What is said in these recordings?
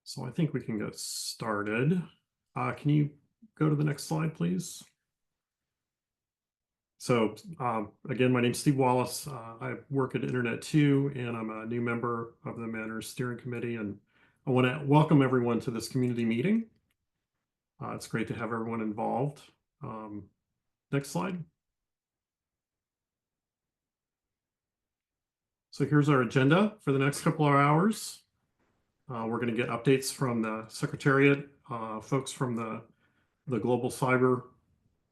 So I think we can get started. Can you go to the next slide, please? So again, my name's Steve Wallace. I work at Internet 2, and I'm a new member of the MANRS Steering Committee. And I want to welcome everyone to this community meeting. It's great to have everyone involved. Next slide. So here's our agenda for the next couple of hours. We're going to get updates from the Secretariat, folks from the Global Cyber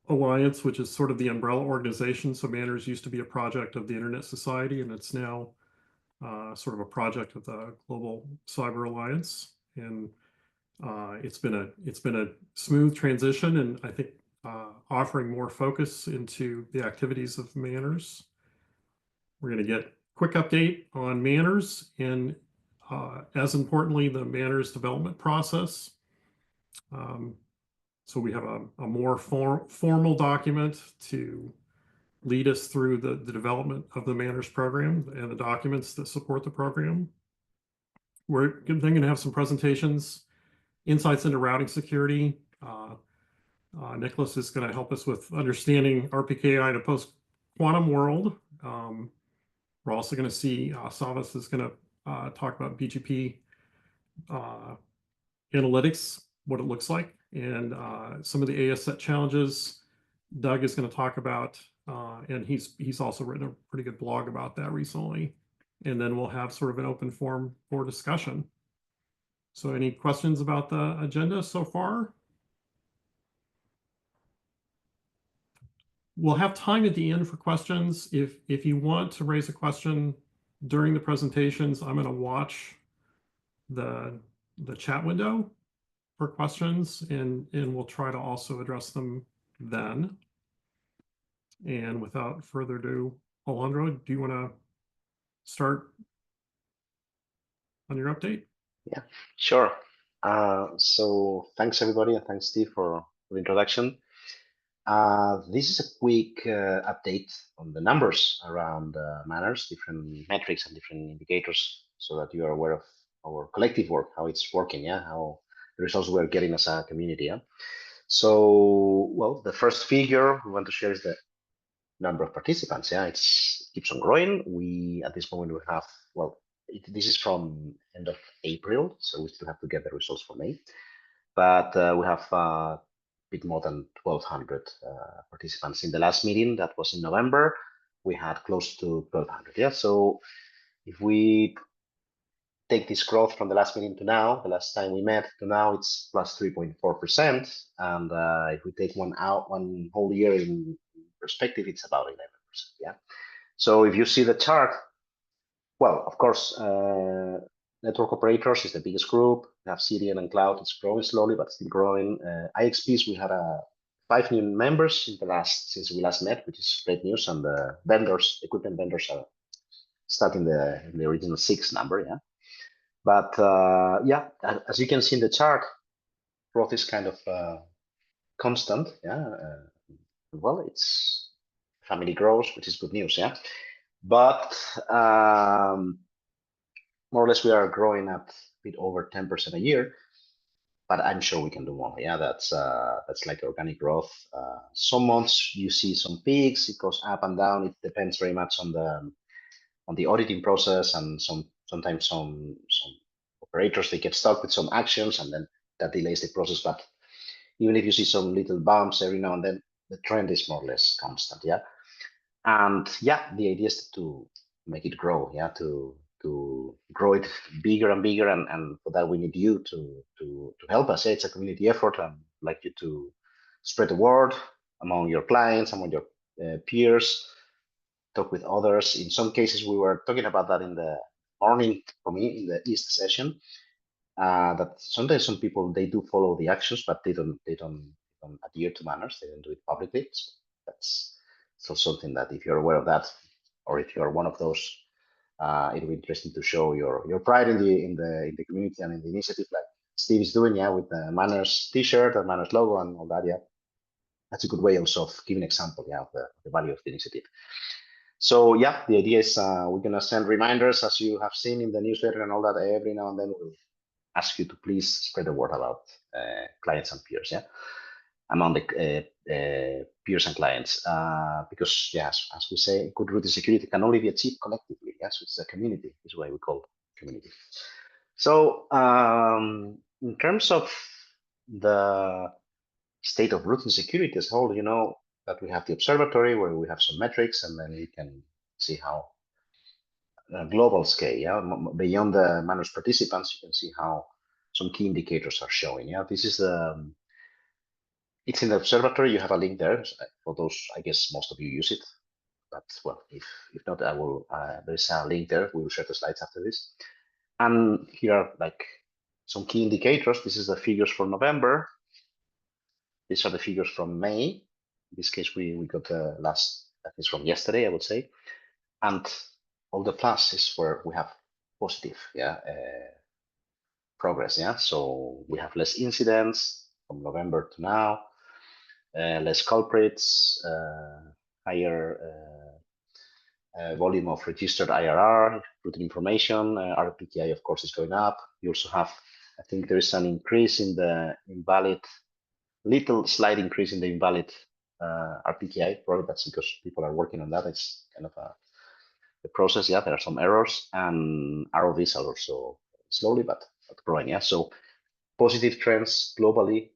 Alliance, which is sort of the umbrella organization. So MANRS used to be a project of the Internet Society, and it's now sort of a project of the Global Cyber Alliance. And it's been a smooth transition, and I think offering more focus into the activities of MANRS. We're going to get a quick update on MANRS and, as importantly, the MANRS development process. So we have a more formal document to lead us through the development of the MANRS program and the documents that support the program. We're then going to have some presentations, insights into routing security. Nicholas is going to help us with understanding RPKI in a post-quantum world. We're also going to see Savas is going to talk about BGP analytics, what it looks like, and some of the AS set challenges Doug is going to talk about, and he's also written a pretty good blog about that recently. And then we'll have sort of an open forum for discussion. So any questions about the agenda so far? We'll have time at the end for questions. If you want to raise a question during the presentations, I'm going to watch the chat window for questions, and we'll try to also address them then. And without further ado, Alejandro, do you want to start on your update? Yeah, sure. So thanks everybody, and thanks Steve for the introduction. This is a quick update on the numbers around MANRS, different metrics and different indicators, so that you are aware of our collective work, how it's working, how the results we're getting as a community. So, well, the first figure we want to share is the number of participants. It keeps on growing. We at this moment we have, well, this is from end of April, so we still have to get the results for May, but we have a bit more than 1,200 participants. In the last meeting that was in November, we had close to 1,200. So if we take this growth from the last meeting to now, the last time we met to now, it's plus 3.4%. And if we take one whole year in perspective, it's about 11%. So if you see the chart, well, of course, network operators is the biggest group. We have CDN and cloud. It's growing slowly, but still growing. IXPs, we had 5 new members since we last met, which is great news. And the vendors, equipment vendors, are starting the original 6 number. But as you can see in the chart, growth is kind of constant. Well, it's family grows, which is good news. But more or less, we are growing at a bit over 10% a year. But I'm sure we can do more. That's like organic growth. Some months you see some peaks. It goes up and down. It depends very much on the auditing process, and sometimes some operators, they get stuck with some actions, and then that delays the process. But even if you see some little bumps every now and then, the trend is more or less constant. And the idea is to make it grow. To grow it bigger and bigger, and for that we need you to help us. It's a community effort, and I'd like you to spread the word among your clients, among your peers, talk with others. In some cases, we were talking about that in the morning for me in the East session. That sometimes some people, they do follow the actions, but they don't adhere to MANRS. They don't do it publicly. So that's still something that, if you're aware of that, or if you're one of those, it'll be interesting to show your pride in the community and in the initiative, like Steve is doing, with the MANRS T-shirt and MANRS logo and all that. That's a good way also of giving example, of the value of the initiative. So the idea is we're gonna send reminders, as you have seen in the newsletter and all that. Every now and then we'll ask you to please spread the word about clients and peers, yeah, among the peers and clients, because yes, as we say, good routing security can only be achieved collectively. Yes, it's a community. This is why we call community. So in terms of the state of routing security as a whole, you know that we have the observatory where we have some metrics, and then we can see how global scale, yeah, beyond the MANRS participants, you can see how some key indicators are showing. Yeah, this is the it's in the observatory. You have a link there for those. I guess most of you use it, but well, if not, I will. There's a link there. We will share the slides after this. And here are like some key indicators. This is the figures for November. These are the figures from May. In this case, we got the last, that is from yesterday, I would say. And all the plus is where we have positive, yeah, progress, yeah. So we have less incidents from November to now, less culprits, higher volume of registered IRR, routing information, RPKI, of course, is going up. You also have, I think there is an increase in the invalid, little slight increase in the invalid RPKI. Probably that's because people are working on that. It's kind of the process. Yeah, there are some errors, and ROVs are also slowly but growing. Yeah, so positive trends globally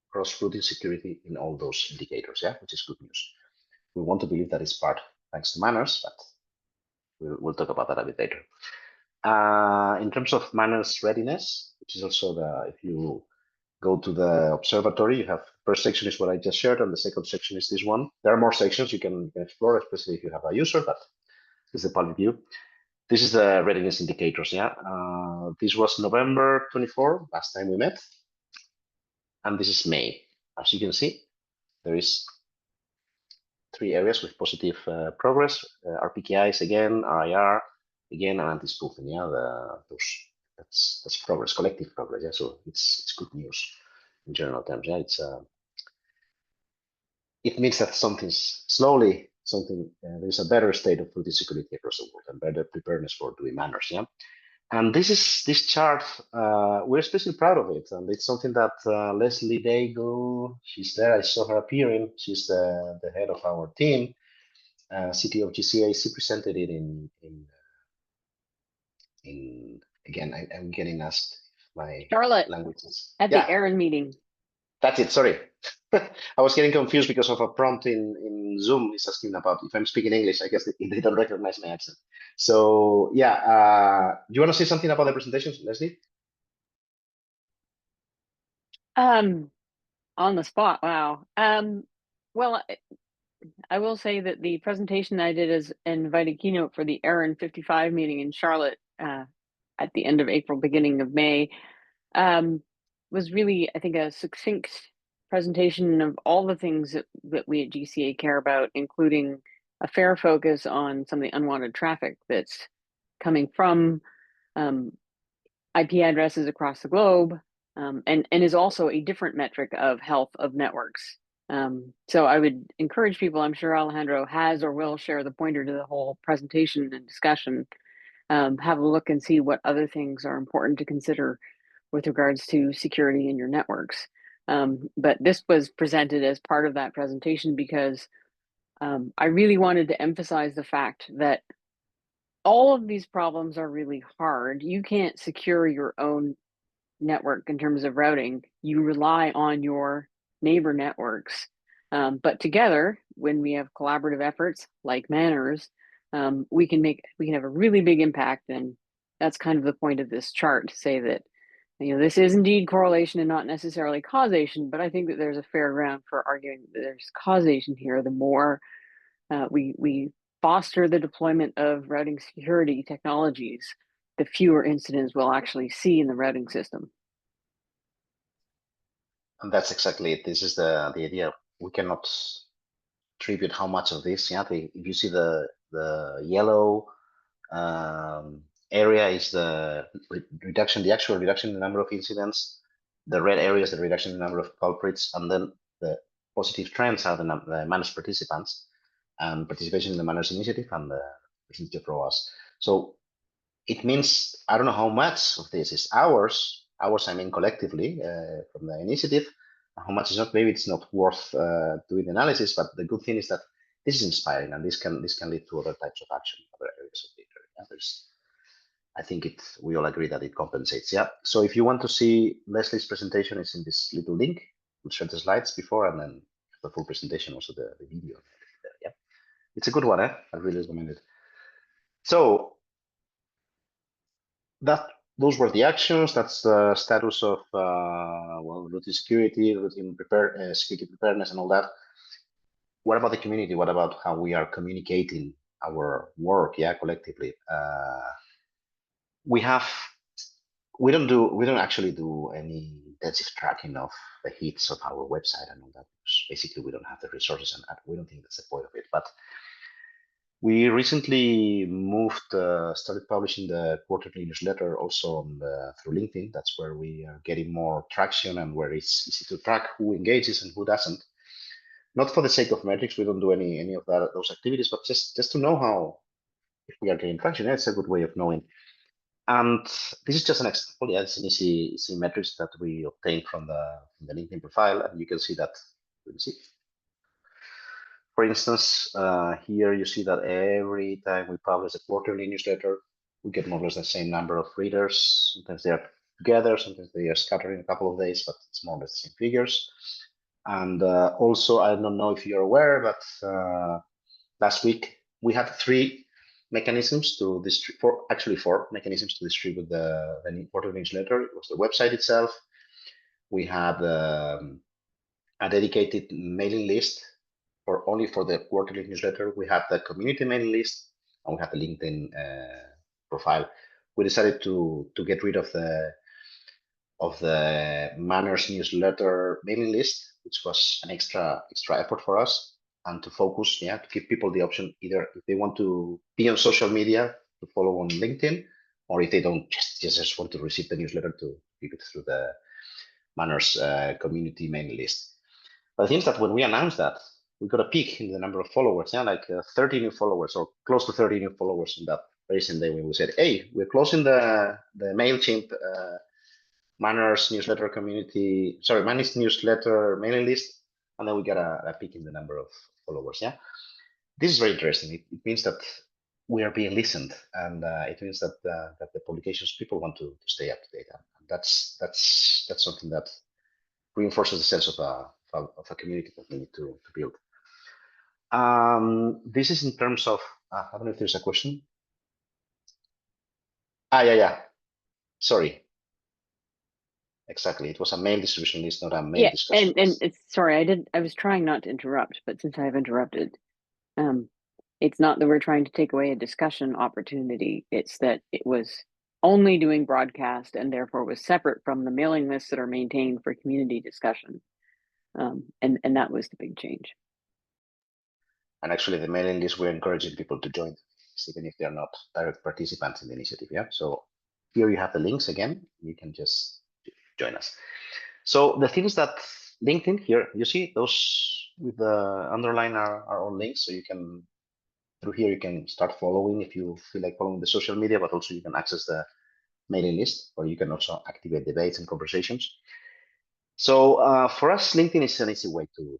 across routing security in all those indicators. Yeah, which is good news. We want to believe that it's part thanks to MANRS, but we'll talk about that a bit later. In terms of MANRS readiness, which is also if you go to the observatory, you have first section is what I just shared, and the second section is this one. There are more sections you can explore, especially if you have a user, but this is the public view. This is the readiness indicators, yeah. This was November 24, last time we met, and this is May. As you can see, there is 3 areas with positive progress, RPKIs again, RIR again, and anti-spoofing, yeah, that's progress, collective progress, yeah, so it's good news in general terms, yeah, it means that something's slowly, there's a better state of routing security across the world and better preparedness for doing MANRS, yeah. And this chart, we're especially proud of it, and it's something that Leslie Daigle, she's there, I saw her appearing, she's the head of our team, CTO of GCA, she presented it in again, I'm getting asked my Charlotte, languages. at the Aaron meeting. That's it, sorry. I was getting confused because of a prompt in Zoom. It's asking about if I'm speaking English. I guess they don't recognize my accent. So yeah, do you want to say something about the presentations, Leslie? On the spot, wow. Well, I will say that the presentation I did as an invited keynote for the Aaron 55 meeting in Charlotte at the end of April, beginning of May, was really, I think, a succinct presentation of all the things that we at GCA care about, including a fair focus on some of the unwanted traffic that's coming from IP addresses across the globe, and is also a different metric of health of networks. So I would encourage people, I'm sure Alejandro has or will share the pointer to the whole presentation and discussion, have a look and see what other things are important to consider with regards to security in your networks. But this was presented as part of that presentation because I really wanted to emphasize the fact that all of these problems are really hard. You can't secure your own network in terms of routing. You rely on your neighbor networks. But together, when we have collaborative efforts like MANRS, we can have a really big impact. And that's kind of the point of this chart, to say that, this is indeed correlation and not necessarily causation, but I think that there's a fair ground for arguing that there's causation here. The more we foster the deployment of routing security technologies, the fewer incidents we'll actually see in the routing system. And that's exactly it. This is the idea. We cannot attribute how much of this. Yeah, if you see the yellow area is the reduction, the actual reduction in the number of incidents. The red area is the reduction in the number of culprits, and then the positive trends are the MANRS participants and participation in the MANRS initiative and the percentage of ROAS. So it means, I don't know how much of this is hours hours, I mean collectively from the initiative, how much is not, maybe it's not worth doing the analysis, but the good thing is that this is inspiring, and this can lead to other types of action, other areas of the internet. Yeah, I think we all agree that it compensates. Yeah. So if you want to see Leslie's presentation, it's in this little link. We'll share the slides before, and then the full presentation, also the video. Yeah. It's a good one. I really recommend it. So those were the actions. That's the status of well, routine security, security preparedness, and all that. What about the community? What about how we are communicating our work? Yeah, collectively. We don't actually do any intensive tracking of the hits of our website and all that. Basically, we don't have the resources, and we don't think that's the point of it. But we recently started publishing the quarterly newsletter also through LinkedIn. That's where we are getting more traction and where it's easy to track who engages and who doesn't. Not for the sake of metrics, we don't do any of those activities, but just to know how, if we are getting traction. It's a good way of knowing. And this is just an example. Yeah, it's an easy metrics that we obtained from the LinkedIn profile, and you can see that. Let me see. For instance, here you see that every time we publish a quarterly newsletter, we get more or less the same number of readers. Sometimes they are together, sometimes they are scattered in a couple of days, but it's more or less the same figures. And also, I don't know if you're aware, but last week we had 3 mechanisms to distribute, actually 4 mechanisms to distribute the quarterly newsletter. It was the website itself. We had a dedicated mailing list only for the quarterly newsletter. We had the community mailing list, and we had the LinkedIn profile. We decided to get rid of the MANRS newsletter mailing list, which was an extra effort for us, and to focus, to give people the option, either if they want to be on social media, to follow on LinkedIn, or if they don't just want to receive the newsletter, to keep it through the MANRS community mailing list. But the thing is that when we announced that, we got a peak in the number of followers, like 30 new followers, or close to 30 new followers on that very same day, when we said, hey, we're closing the MailChimp MANRS newsletter MANRS newsletter mailing list, and then we got a peak in the number of followers. Yeah, this is very interesting. It means that we are being listened, and it means that the publications, people want to stay up to date, and that's something that reinforces the sense of a community that we need to build. This is in terms of, I don't know if there's a question. Yeah. Sorry. Exactly. It was a mail distribution list, not a mail discussion. And it's, sorry, I was trying not to interrupt, but since I've interrupted, it's not that we're trying to take away a discussion opportunity. It's that it was only doing broadcast, and therefore was separate from the mailing lists that are maintained for community discussion. And that was the big change. And actually, the mailing list, we're encouraging people to join, even if they're not direct participants in the initiative. Yeah. So here you have the links again. You can just join us. So the thing is that LinkedIn, here you see those with the underline are all links. So you can, through here, you can start following if you feel like following the social media, but also you can access the mailing list, or you can also activate debates and conversations. So for us, LinkedIn is an easy way to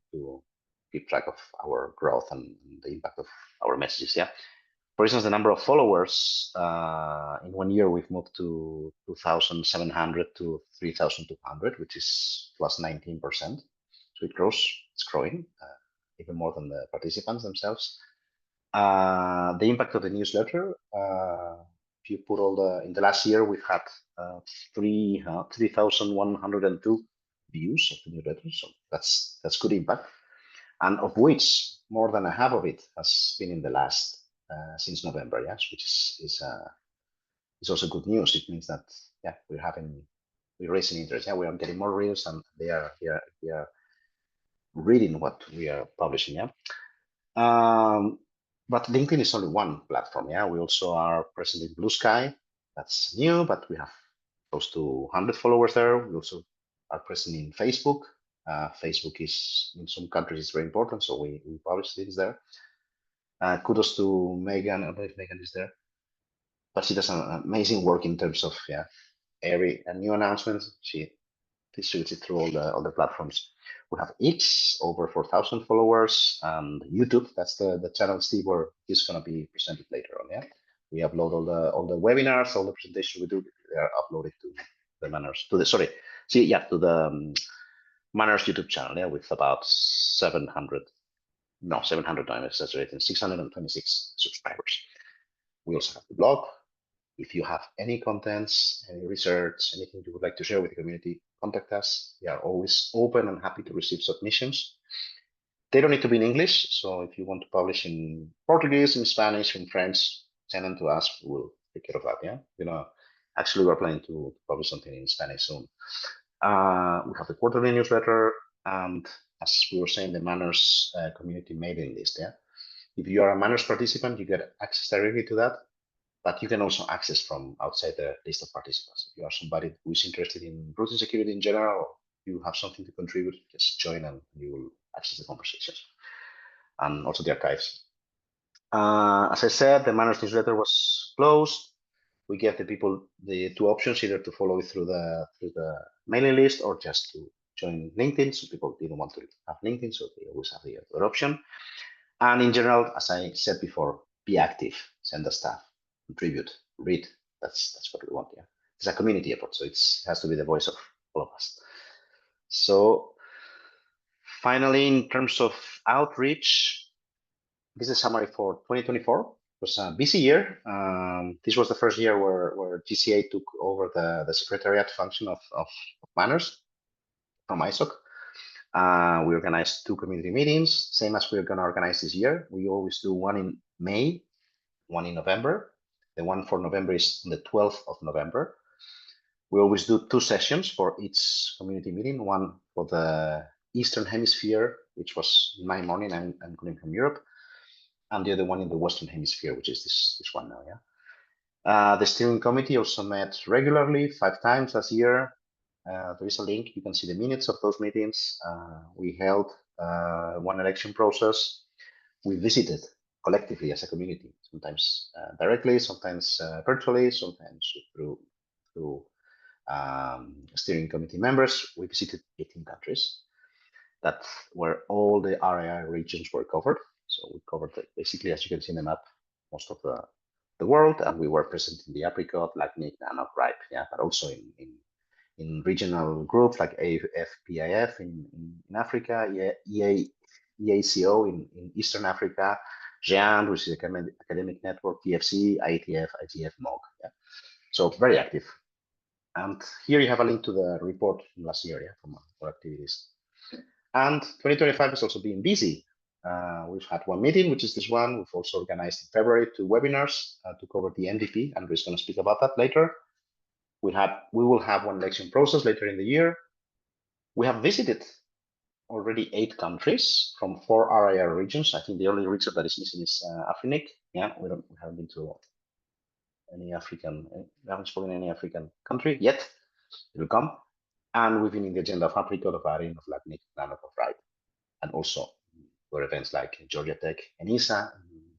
keep track of our growth and the impact of our messages. Yeah. For instance, the number of followers in 1 year, we've moved to 2,700 to 3,200, which is plus 19%. So it grows, it's growing even more than the participants themselves. The impact of the newsletter, if you put in the last year, we've had 3,102 views of the newsletter. So that's good impact. And of which more than a half of it has been in the last since November, yes, which is also good news. It means that we're raising interest. Yeah, we are getting more readers, and they are reading what we are publishing. Yeah, but LinkedIn is only one platform. Yeah, we also are present in Blue Sky. That's new, but we have close to 100 followers there. We also are present in Facebook. Facebook is, in some countries, it's very important, so we publish things there. Kudos to Megan. I don't know if Megan is there, but she does an amazing work in terms of every new announcement, she distributes it through all the platforms. We have X, over 4,000 followers, and YouTube. That's the channel, Steve, where it's gonna be presented later on. Yeah, we upload all the webinars, all the presentations we do. They are uploaded to the MANRS, to the MANRS YouTube channel. Yeah, with about 700. No, 700, I'm exaggerating, 626 subscribers. We also have the blog. If you have any contents, any research, anything you would like to share with the community, contact us. We are always open and happy to receive submissions. They don't need to be in English, so if you want to publish in Portuguese, in Spanish, in French, send them to us. We'll take care of that. Yeah, actually, we're planning to publish something in Spanish soon. We have the quarterly newsletter, and as we were saying, the MANRS community mailing list. Yeah, if you are a MANRS participant, you get access directly to that. But you can also access from outside the list of participants. If you are somebody who is interested in routing security in general, or you have something to contribute, just join and you will access the conversations and also the archives. As I said, the MANRS newsletter was closed. We gave the people the two options, either to follow it through the mailing list or just to join LinkedIn. So people didn't want to have LinkedIn, so they always have the other option. And in general, as I said before, be active, send us stuff, contribute, read. That's what we want. Yeah, it's a community effort, so it has to be the voice of all of us. So finally, in terms of outreach, this is a summary for 2024. It was a busy year. This was the first year where GCA took over the Secretariat function of MANRS from ISOC. We organized 2 community meetings, same as we're going to organize this year. We always do one in May, one in November. The one for November is on the 12th of November. We always do 2 sessions for each community meeting, one for the Eastern Hemisphere, which was in my morning, I'm coming from Europe, and the other one in the Western Hemisphere, which is this one now. Yeah. The steering committee also met regularly, 5 times last year. There is a link. You can see the minutes of those meetings. We held one election process. We visited collectively as a community, sometimes directly, sometimes virtually, sometimes through steering committee members. We visited 18 countries. That's where all the RII regions were covered. So we covered basically, as you can see in the map, most of the world, and we were present in the apricot, LACNIC, NANOC, RIPE, yeah, but also in regional groups like AFPIF in Africa, EACO in Eastern Africa, GEAND, which is an academic network, TFC, IETF, IGF, MOG. Yeah. So very active. And here you have a link to the report from last year, yeah, from our activities. And 2025 has also been busy. We've had one meeting, which is this one. We've also organized in February 2 webinars to cover the MDP, and we're going to speak about that later. We will have one election process later in the year. We have visited already 8 countries from 4 RIR regions. I think the only region that is missing is Afrinic. Yeah, we haven't been to any African. We haven't spoken any African country yet. It will come. And we've been in the agenda of Apricot, of ARIN, of LACNIC, NANOC, of RIPE, and also were events like Georgia Tech, ENISA,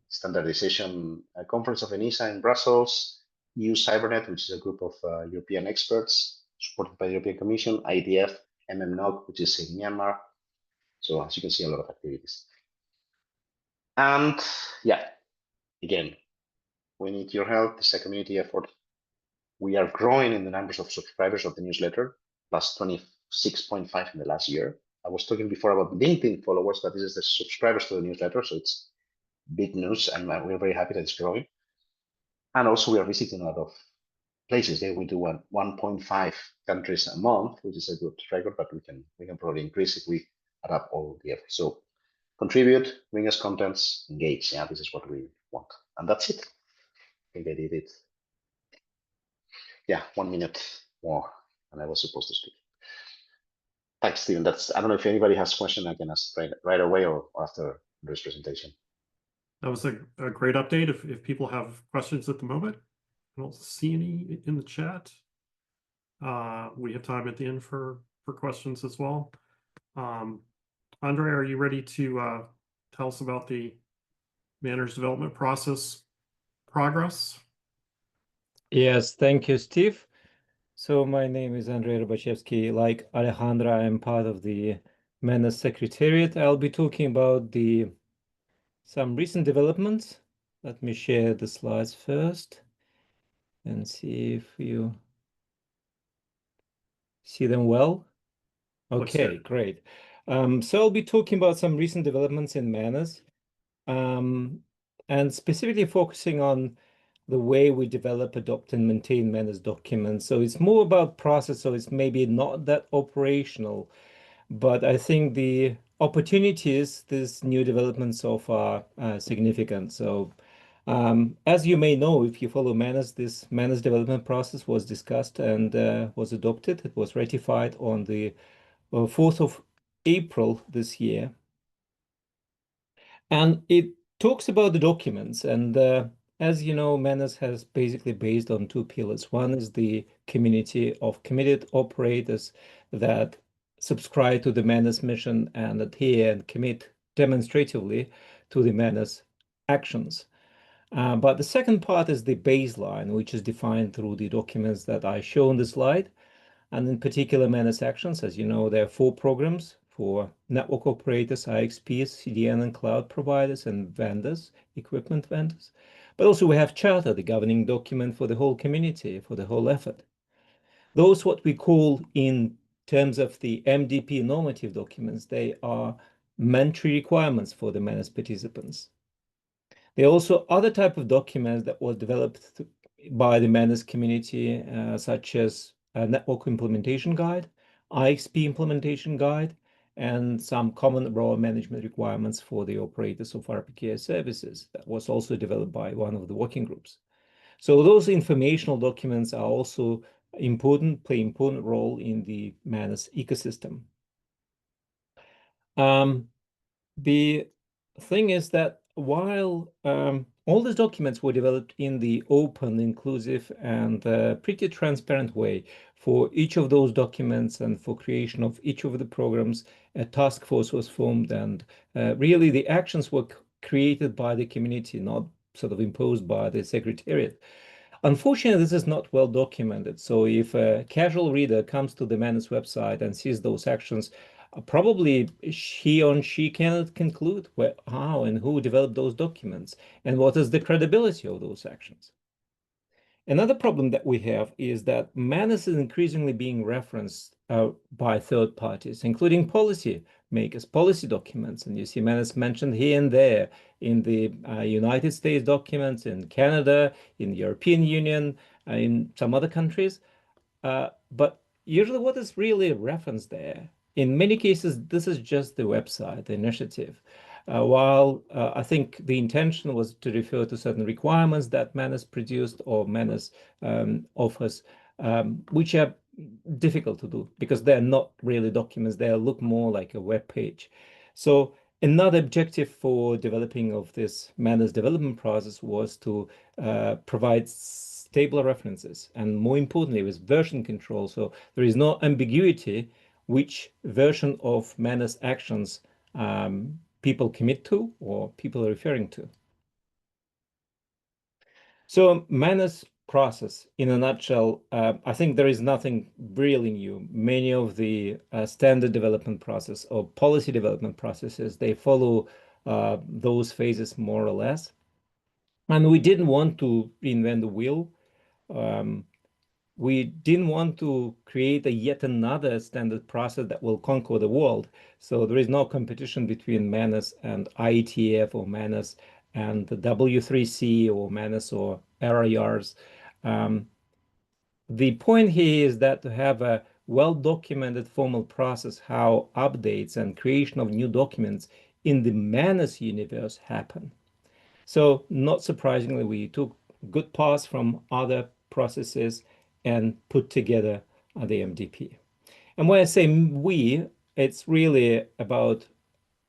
standardization conference of ENISA in Brussels, EU Cybernet, which is a group of European experts supported by the European Commission, IETF, MMNOC, which is in Myanmar. So as you can see, a lot of activities. And yeah, again, we need your help. This is a community effort. We are growing in the numbers of subscribers of the newsletter, plus 26.5 in the last year. I was talking before about LinkedIn followers, but this is the subscribers to the newsletter, so it's big news, and we're very happy that it's growing. And also, we are visiting a lot of places. There we do 1.5 countries a month, which is a good record, but we can probably increase if we add up all the efforts. So contribute, bring us contents, engage. Yeah, this is what we want, and that's it. I think I did it. Yeah, 1 minute more than I was supposed to speak. Thanks, Stephen. I don't know if anybody has a question I can ask right away or after this presentation. That was a great update. If people have questions at the moment, I don't see any in the chat. We have time at the end for questions as well. Andre, are you ready to tell us about the MANRS development process progress? Yes, thank you, Steve. So my name is Andrei Rybachevsky. Like Alejandra, I'm part of the MANRS Secretariat. I'll be talking about some recent developments. Let me share the slides first and see if you see them well. Looks Okay, good. great. So I'll be talking about some recent developments in MANRS, and specifically focusing on the way we develop, adopt, and maintain MANRS documents. So it's more about process, so it's maybe not that operational, but I think the opportunities this new development so far are significant. So as you may know, if you follow MANRS, this MANRS development process was discussed and was adopted. It was ratified on the 4th of April this year. And it talks about the documents. And as you know, MANRS has basically based on two pillars. One is the community of committed operators that subscribe to the MANRS mission and adhere and commit demonstratively to the MANRS actions. But the second part is the baseline, which is defined through the documents that I show on the slide. And in particular, MANRS actions, as you know, there are 4 programs for network operators, IXPs, CDN and cloud providers, and vendors, equipment vendors. But also we have Charter, the governing document for the whole community, for the whole effort. Those what we call in terms of the MDP normative documents, they are mandatory requirements for the MANRS participants. There are also other type of documents that was developed by the MANRS community, such as a network implementation guide, IXP implementation guide, and some common raw management requirements for the operators of RPKI services that was also developed by one of the working groups. So those informational documents are also important, play important role in the MANRS ecosystem. The thing is that while all these documents were developed in the open, inclusive, and pretty transparent way, for each of those documents and for creation of each of the programs, a task force was formed, and really the actions were created by the community, not sort of imposed by the Secretariat. Unfortunately, this is not well documented. So if a casual reader comes to the MANRS website and sees those actions, probably he or she cannot conclude how and who developed those documents and what is the credibility of those actions. Another problem that we have is that MANRS is increasingly being referenced by third parties, including policy makers, policy documents. And you see MANRS mentioned here and there in the United States documents, in Canada, in the European Union, in some other countries. But usually what is really referenced there, in many cases, this is just the website, the initiative. While I think the intention was to refer to certain requirements that MANRS produced or MANRS offers, which are difficult to do because they're not really documents. They look more like a web page. So another objective for developing of this MANRS development process was to provide stable references and, more importantly, with version control. So there is no ambiguity which version of MANRS actions people commit to or people are referring to. So MANRS process, in a nutshell, I think there is nothing really new. Many of the standard development process or policy development processes, they follow those phases more or less. And we didn't want to reinvent the wheel. We didn't want to create yet another standard process that will conquer the world. So there is no competition between MANRS and IETF or MANRS and the W3C or MANRS or RIRs. The point here is that to have a well-documented formal process how updates and creation of new documents in the MANRS universe happen. So not surprisingly, we took good parts from other processes and put together the MDP. And when I say we, it's really about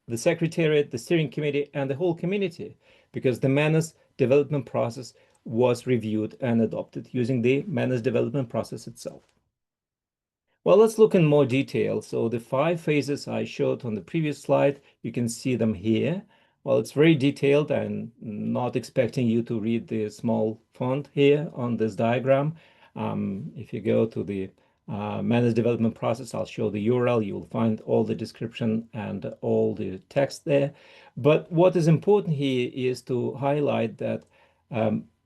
the Secretariat, the steering committee, and the whole community, because the MANRS development process was reviewed and adopted using the MANRS development process itself. Well, let's look in more detail. So the 5 phases I showed on the previous slide, you can see them here. Well, it's very detailed. I'm not expecting you to read the small font here on this diagram. If you go to the MANRS development process, I'll show the URL. You will find all the description and all the text there. But what is important here is to highlight that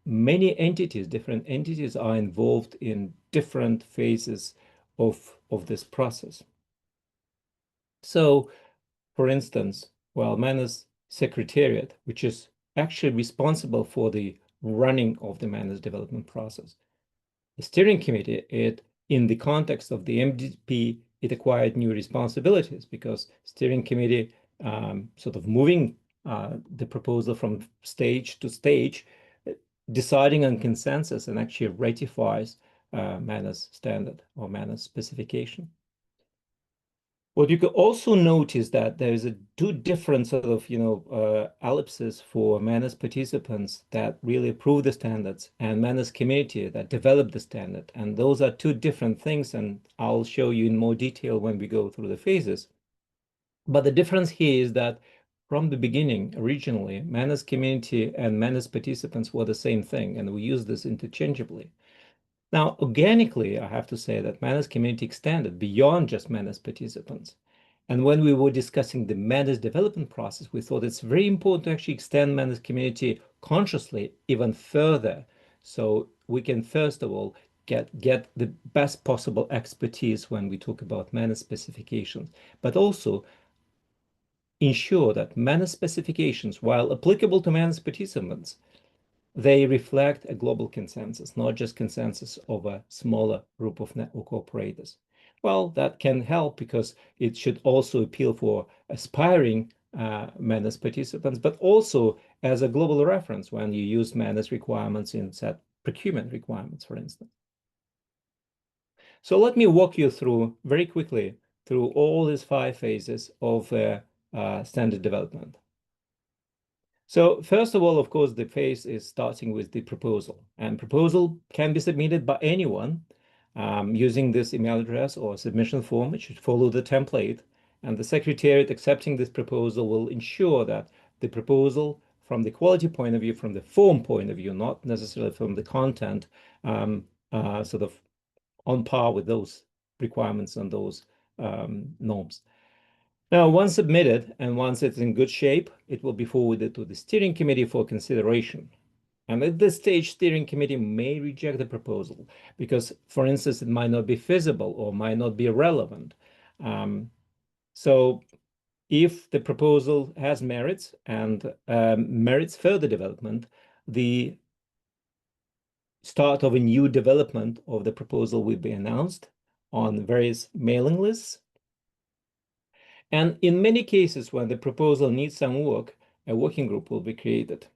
many entities, different entities, are involved in different phases of this process. So, for instance, well, MANRS Secretariat, which is actually responsible for the running of the MANRS development process. The steering committee, in the context of the MDP, it acquired new responsibilities because steering committee sort of moving the proposal from stage to stage, deciding on consensus and actually ratifies MANRS standard or MANRS specification. What you could also notice that there is two different sort of, ellipses for MANRS participants that really approve the standards and MANRS community that develop the standard. And those are two different things, and I'll show you in more detail when we go through the phases. But the difference here is that from the beginning, originally, MANRS community and MANRS participants were the same thing, and we use this interchangeably. Now, organically, I have to say that MANRS community extended beyond just MANRS participants. And when we were discussing the MANRS development process, we thought it's very important to actually extend MANRS community consciously even further. So we can, first of all, get the best possible expertise when we talk about MANRS specifications, but also ensure that MANRS specifications, while applicable to MANRS participants, they reflect a global consensus, not just consensus of a smaller group of network operators. Well, that can help because it should also appeal for aspiring MANRS participants, but also as a global reference when you use MANRS requirements in set procurement requirements, for instance. So let me walk you through very quickly through all these 5 phases of standard development. So first of all, of course, the phase is starting with the proposal, and proposal can be submitted by anyone using this email address or submission form. It should follow the template, and the Secretariat accepting this proposal will ensure that the proposal from the quality point of view, from the form point of view, not necessarily from the content, sort of on par with those requirements and those norms. Now, once submitted and once it's in good shape, it will be forwarded to the steering committee for consideration. And at this stage, steering committee may reject the proposal because, for instance, it might not be feasible or might not be relevant. So if the proposal has merits and merits further development, the start of a new development of the proposal will be announced on various mailing lists. And in many cases, when the proposal needs some work, a working group will be created.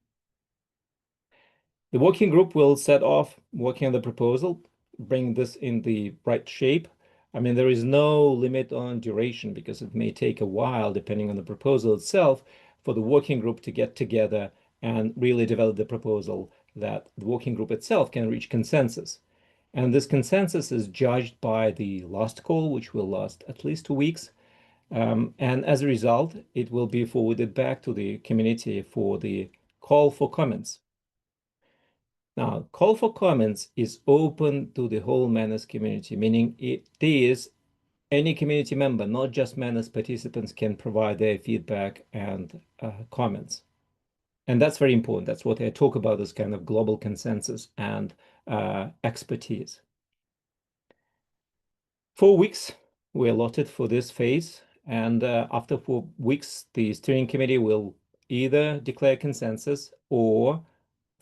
The working group will set off working on the proposal, bring this in the right shape. I mean, there is no limit on duration because it may take a while, depending on the proposal itself, for the working group to get together and really develop the proposal that the working group itself can reach consensus. And this consensus is judged by the last call, which will last at least 2 weeks. And as a result, it will be forwarded back to the community for the call for comments. Now, call for comments is open to the whole MANRS community, meaning it is any community member, not just MANRS participants, can provide their feedback and comments. And that's very important. That's what I talk about, this kind of global consensus and expertise. 4 weeks were allotted for this phase. And after 4 weeks, the steering committee will either declare consensus or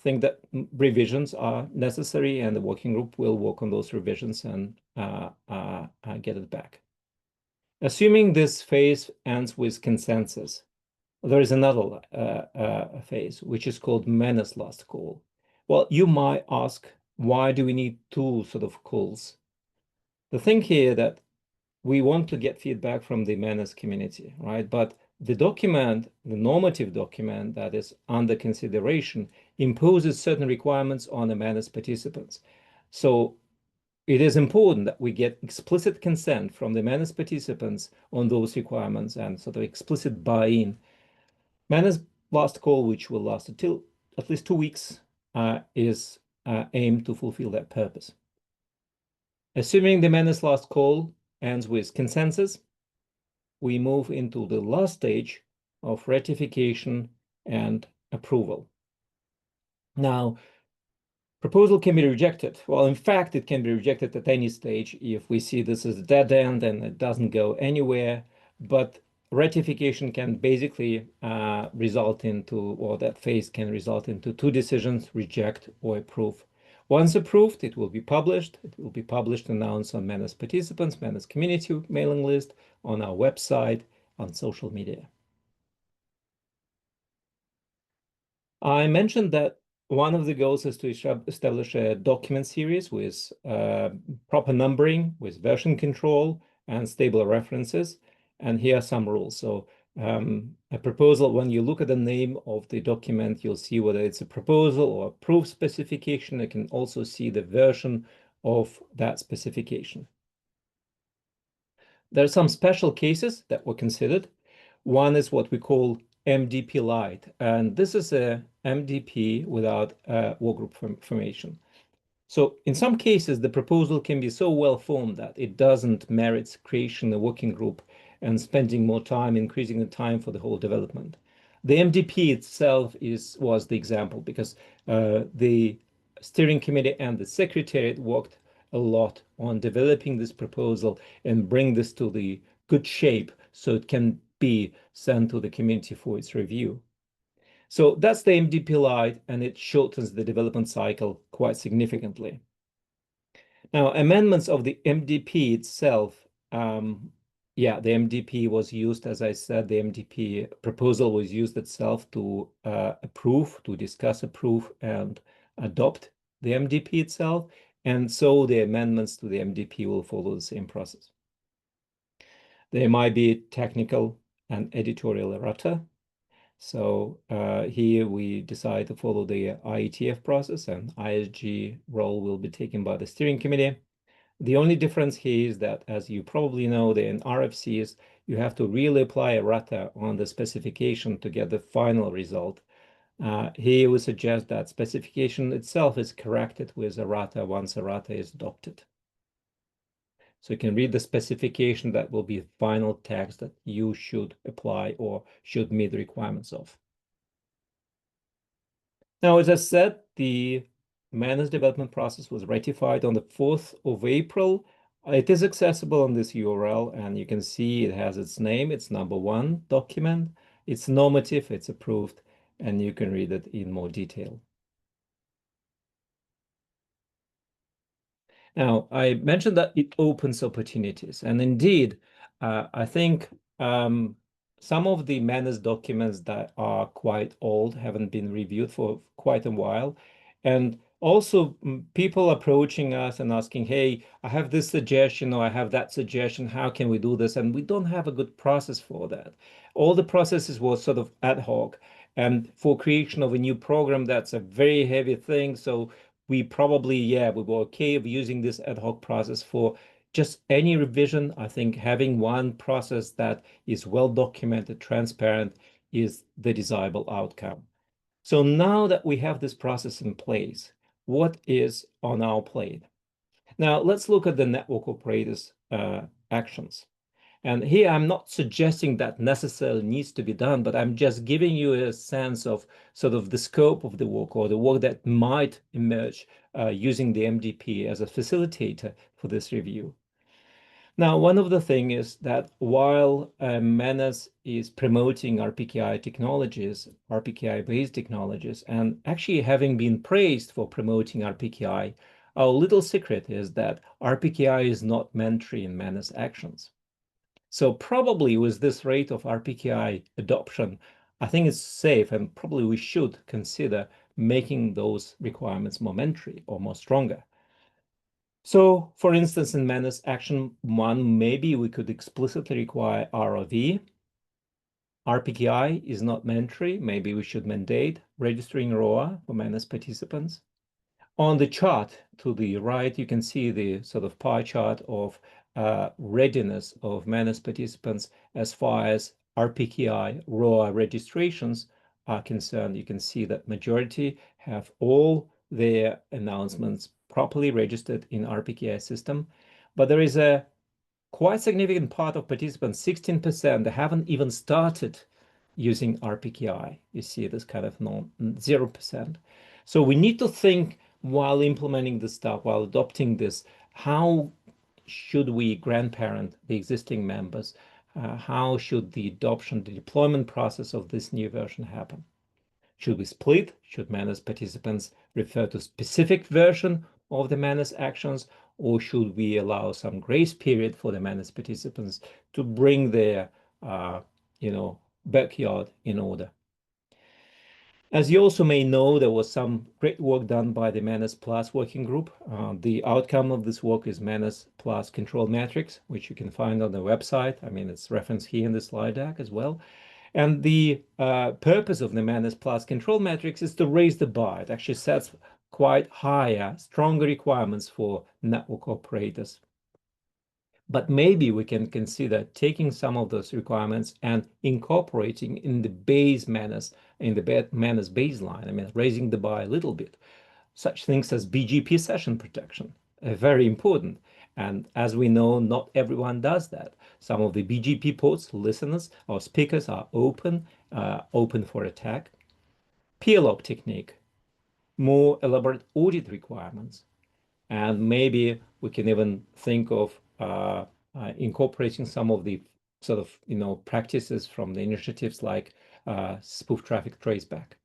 think that revisions are necessary, and the working group will work on those revisions and get it back. Assuming this phase ends with consensus, there is another phase, which is called MANRS last call. Well, you might ask, why do we need 2 sort of calls? The thing here that we want to get feedback from the MANRS community, right? But the document, the normative document that is under consideration, imposes certain requirements on the MANRS participants. So it is important that we get explicit consent from the MANRS participants on those requirements and sort of explicit buy-in. MANRS last call, which will last until at least 2 weeks, is aimed to fulfill that purpose. Assuming the MANRS last call ends with consensus, we move into the last stage of ratification and approval. Now, proposal can be rejected. Well, in fact, it can be rejected at any stage if we see this as a dead end and it doesn't go anywhere. But ratification can basically result into, or that phase can result into two decisions: reject or approve. Once approved, it will be published. It will be published, announced on MANRS participants, MANRS community mailing list, on our website, on social media. I mentioned that one of the goals is to establish a document series with proper numbering, with version control, and stable references. And here are some rules. So a proposal, when you look at the name of the document, you'll see whether it's a proposal or a proof specification. You can also see the version of that specification. There are some special cases that were considered. One is what we call MDP light, and this is a MDP without workgroup formation. So in some cases, the proposal can be so well formed that it doesn't merit creation of a working group and spending more time, increasing the time for the whole development. The MDP itself was the example, because the steering committee and the secretariat worked a lot on developing this proposal and bring this to the good shape so it can be sent to the community for its review. So that's the MDP light, and it shortens the development cycle quite significantly. Now, amendments of the MDP itself, the MDP was used, as I said, the MDP proposal was used itself to approve, to discuss, approve, and adopt the MDP itself. And so the amendments to the MDP will follow the same process. There might be technical and editorial errata. So here we decide to follow the IETF process, and ISG role will be taken by the steering committee. The only difference here is that, as you probably know, in RFCs, you have to really apply errata on the specification to get the final result. Here we suggest that specification itself is corrected with errata once errata is adopted. So you can read the specification. That will be the final text that you should apply or should meet the requirements of. Now, as I said, the MANRS development process was ratified on the 4th of April. It is accessible on this URL, and you can see it has its name. It's #1 document. It's normative, it's approved, and you can read it in more detail. Now, I mentioned that it opens opportunities, and indeed, I think some of the MANRS documents that are quite old haven't been reviewed for quite a while. And also people approaching us and asking, hey, I have this suggestion or I have that suggestion. How can we do this? And we don't have a good process for that. All the processes were sort of ad hoc. And for creation of a new program, that's a very heavy thing. So we probably, we were okay with using this ad hoc process for just any revision. I think having one process that is well documented, transparent, is the desirable outcome. So now that we have this process in place, what is on our plate? Now let's look at the network operators' actions. And here I'm not suggesting that necessarily needs to be done, but I'm just giving you a sense of sort of the scope of the work, or the work that might emerge using the MDP as a facilitator for this review. Now, one of the things is that while MANRS is promoting RPKI technologies, RPKI-based technologies, and actually having been praised for promoting RPKI, our little secret is that RPKI is not mandatory in MANRS actions. So probably with this rate of RPKI adoption, I think it's safe, and probably we should consider making those requirements more mandatory or more stronger. So, for instance, in MANRS Action 1, maybe we could explicitly require ROV. RPKI is not mandatory. Maybe we should mandate registering ROA for MANRS participants. On the chart to the right, you can see the sort of pie chart of readiness of MANRS participants as far as RPKI ROA registrations are concerned. You can see that majority have all their announcements properly registered in RPKI system. but there is a quite significant part of participants, 16%, that haven't even started using RPKI. You see this kind of 0%. So we need to think while implementing this stuff, while adopting this, how should we grandparent the existing members? How should the adoption, the deployment process of this new version happen? Should we split? Should MANRS participants refer to specific version of the MANRS actions, or should we allow some grace period for the MANRS participants to bring their, backyard in order? As you also may know, there was some great work done by the MANRS Plus working group. The outcome of this work is MANRS Plus control matrix, which you can find on the website. I mean, it's referenced here in the slide deck as well. And the purpose of the MANRS Plus control matrix is to raise the bar. It actually sets quite higher, stronger requirements for network operators. But maybe we can consider taking some of those requirements and incorporating in the base MANRS, in the MANRS baseline, I mean, raising the bar a little bit. Such things as BGP session protection are very important. And as we know, not everyone does that. Some of the BGP ports, listeners or speakers are open for attack. PLOP technique, more elaborate audit requirements. And maybe we can even think of incorporating some of the sort of, practices from the initiatives like spoof traffic traceback.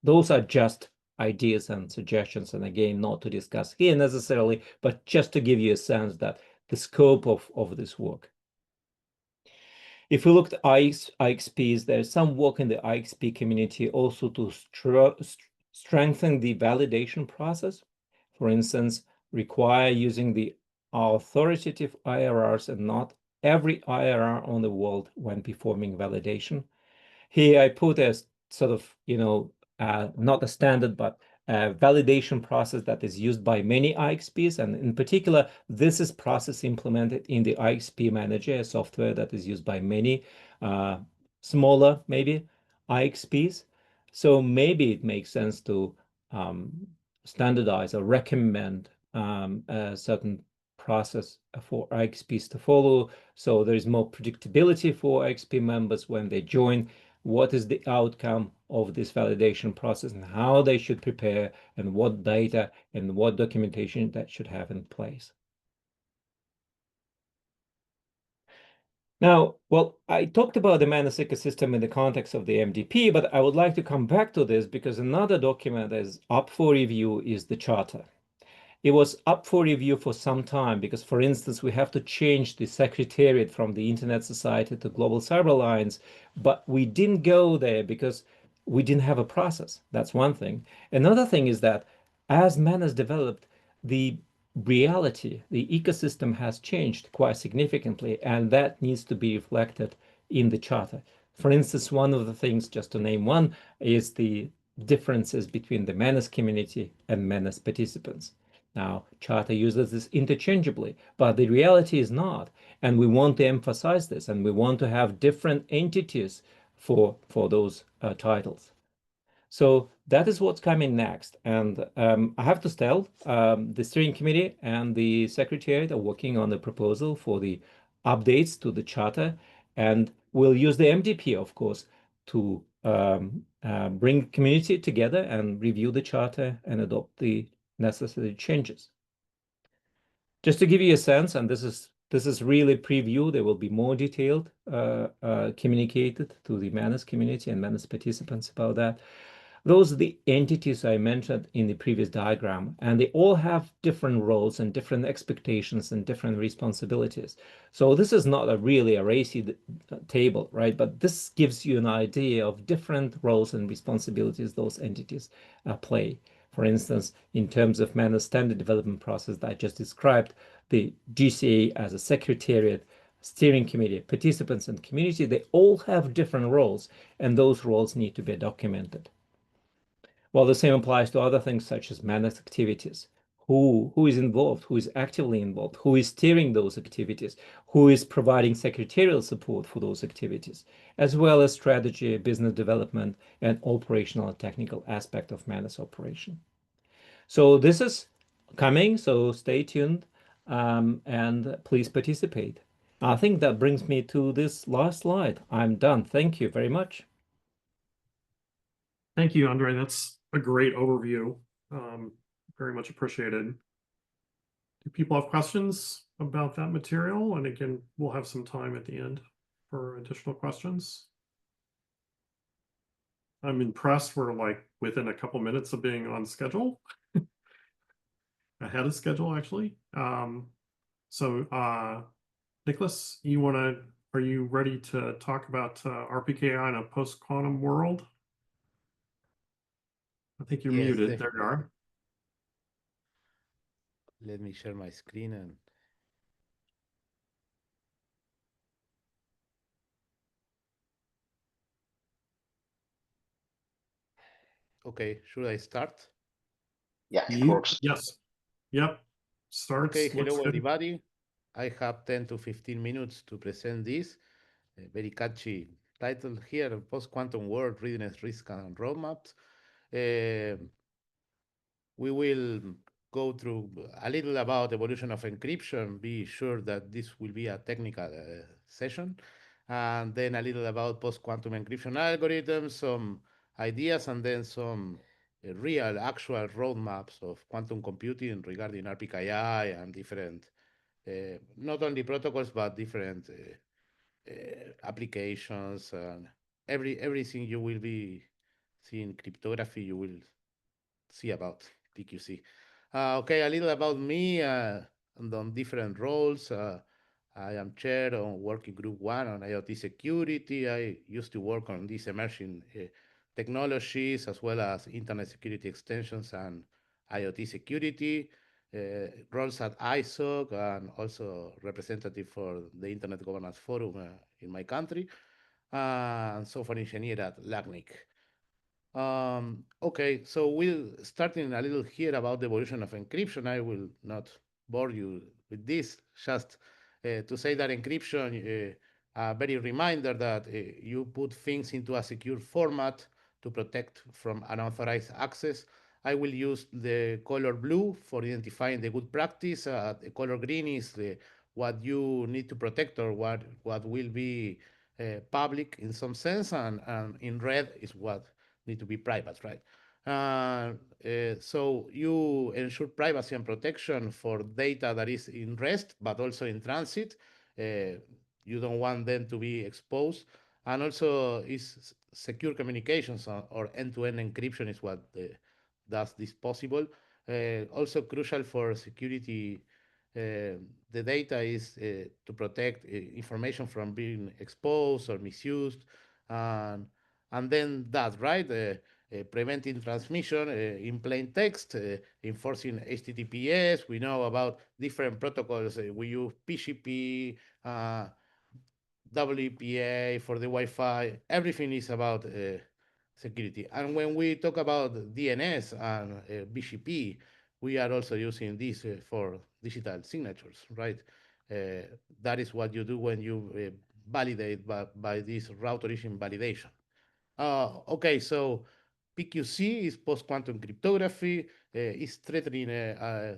Those are just ideas and suggestions, and again, not to discuss here necessarily, but just to give you a sense that the scope of this work. If we look at IXPs, there's some work in the IXP community also to strengthen the validation process. For instance, require using the authoritative IRRs and not every IRR on the world when performing validation. Here I put a sort of, not a standard, but a validation process that is used by many IXPs. And in particular, this is process implemented in the IXP Manager, a software that is used by many smaller, maybe, IXPs. So maybe it makes sense to standardize or recommend a certain process for IXPs to follow. So there is more predictability for IXP members when they join. What is the outcome of this validation process and how they should prepare and what data and what documentation that should have in place. Now, well, I talked about the MANRS ecosystem in the context of the MDP, but I would like to come back to this because another document that is up for review is the charter. It was up for review for some time because, for instance, we have to change the Secretariat from the Internet Society to Global Cyber Alliance, but we didn't go there because we didn't have a process. That's one thing. Another thing is that as MANRS developed, the reality, the ecosystem has changed quite significantly, and that needs to be reflected in the charter. For instance, one of the things, just to name one, is the differences between the MANRS community and MANRS participants. Now, charter uses this interchangeably, but the reality is not. And we want to emphasize this, and we want to have different entities for those titles. So that is what's coming next. And I have to tell, the steering committee and the Secretariat are working on the proposal for the updates to the charter. And we'll use the MDP, of course, to bring community together and review the charter and adopt the necessary changes. Just to give you a sense, and this is really preview, there will be more detailed communicated to the MANRS community and MANRS participants about that. Those are the entities I mentioned in the previous diagram, and they all have different roles and different expectations and different responsibilities. So this is not really a racy table, right? But this gives you an idea of different roles and responsibilities those entities play. For instance, in terms of MANRS standard development process that I just described, the GCA as a secretariat, steering committee, participants, and community, they all have different roles, and those roles need to be documented. Well, the same applies to other things such as MANRS activities. Who is involved, who is actively involved, who is steering those activities, who is providing secretarial support for those activities, as well as strategy, business development, and operational and technical aspect of MANRS operation. So this is coming, so stay tuned. and please participate. I think that brings me to this last slide. I'm done. Thank you very much. Thank you, Andre. That's a great overview. Very much appreciated. Do people have questions about that material? And again, we'll have some time at the end for additional questions. I'm impressed we're like within a couple minutes of being on schedule. Ahead of schedule, actually. Nicholas, are you ready to talk about RPKI in a post-quantum world? I think you're Yes, muted. There you are. Let me share my screen and okay, should I start? Yeah, it works. Yes. Yep. Starts. Okay, Looks hello good. everybody. I have 10 to 15 minutes to present this very catchy title here, Post-Quantum World, Readiness, Risk and Roadmaps. We will go through a little about evolution of encryption, be sure that this will be a technical session, and then a little about post-quantum encryption algorithms, some ideas, and then some real, actual roadmaps of quantum computing regarding RPKI and different, not only protocols, but different applications and everything you will be seeing cryptography, you will see about PQC. Okay, a little about me and on different roles. I am chair on Working Group 1 on IoT security. I used to work on these emerging technologies as well as internet security extensions and IoT security. Roles at ISOC and also representative for the Internet Governance Forum in my country, and software engineer at LACNIC. Okay, so we'll starting a little here about the evolution of encryption. I will not bore you with this, just to say that encryption, a very reminder that you put things into a secure format to protect from unauthorized access. I will use the color blue for identifying the good practice. The color green is what you need to protect or what will be public in some sense, and in red is what need to be private, right? So you ensure privacy and protection for data that is in rest, but also in transit. You don't want them to be exposed. And also is secure communications or end-to-end encryption is what does this possible. Also crucial for security, the data is to protect information from being exposed or misused. And then that, right? Preventing transmission in plain text, enforcing HTTPS. We know about different protocols. We use PGP, WPA for the Wi-Fi. Everything is about security. And when we talk about DNS and BGP, we are also using this for digital signatures, right? That is what you do when you validate by this route origin validation. Okay, so PQC is post-quantum cryptography. Is threatening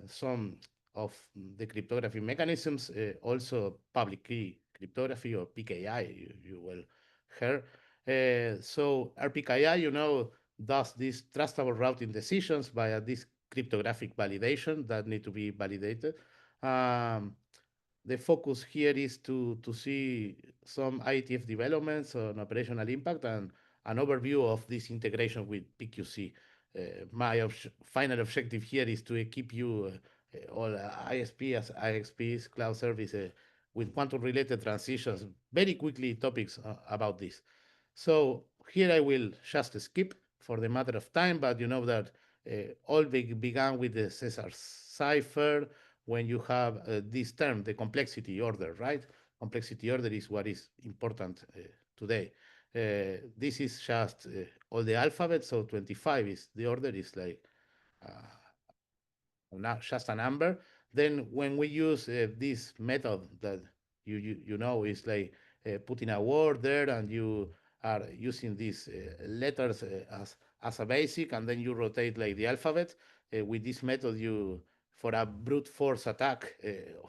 some of the cryptography mechanisms, also public key cryptography or PKI, you will hear. So RPKI, does these trustable routing decisions via this cryptographic validation that need to be validated. The focus here is to see some IETF developments on operational impact and an overview of this integration with PQC. My final objective here is to keep you all ISPs, IXPs, cloud service with quantum-related transitions, very quickly topics about this. So here I will just skip for the matter of time, but you know that all began with the Caesar cipher when you have this term, the complexity order, right? Complexity order is what is important today. This is just all the alphabet, so 25 is the order is like not just a number. Then when we use this method that you know is like putting a word there and you are using these letters as a basic, and then you rotate like the alphabet. With this method, you for a brute force attack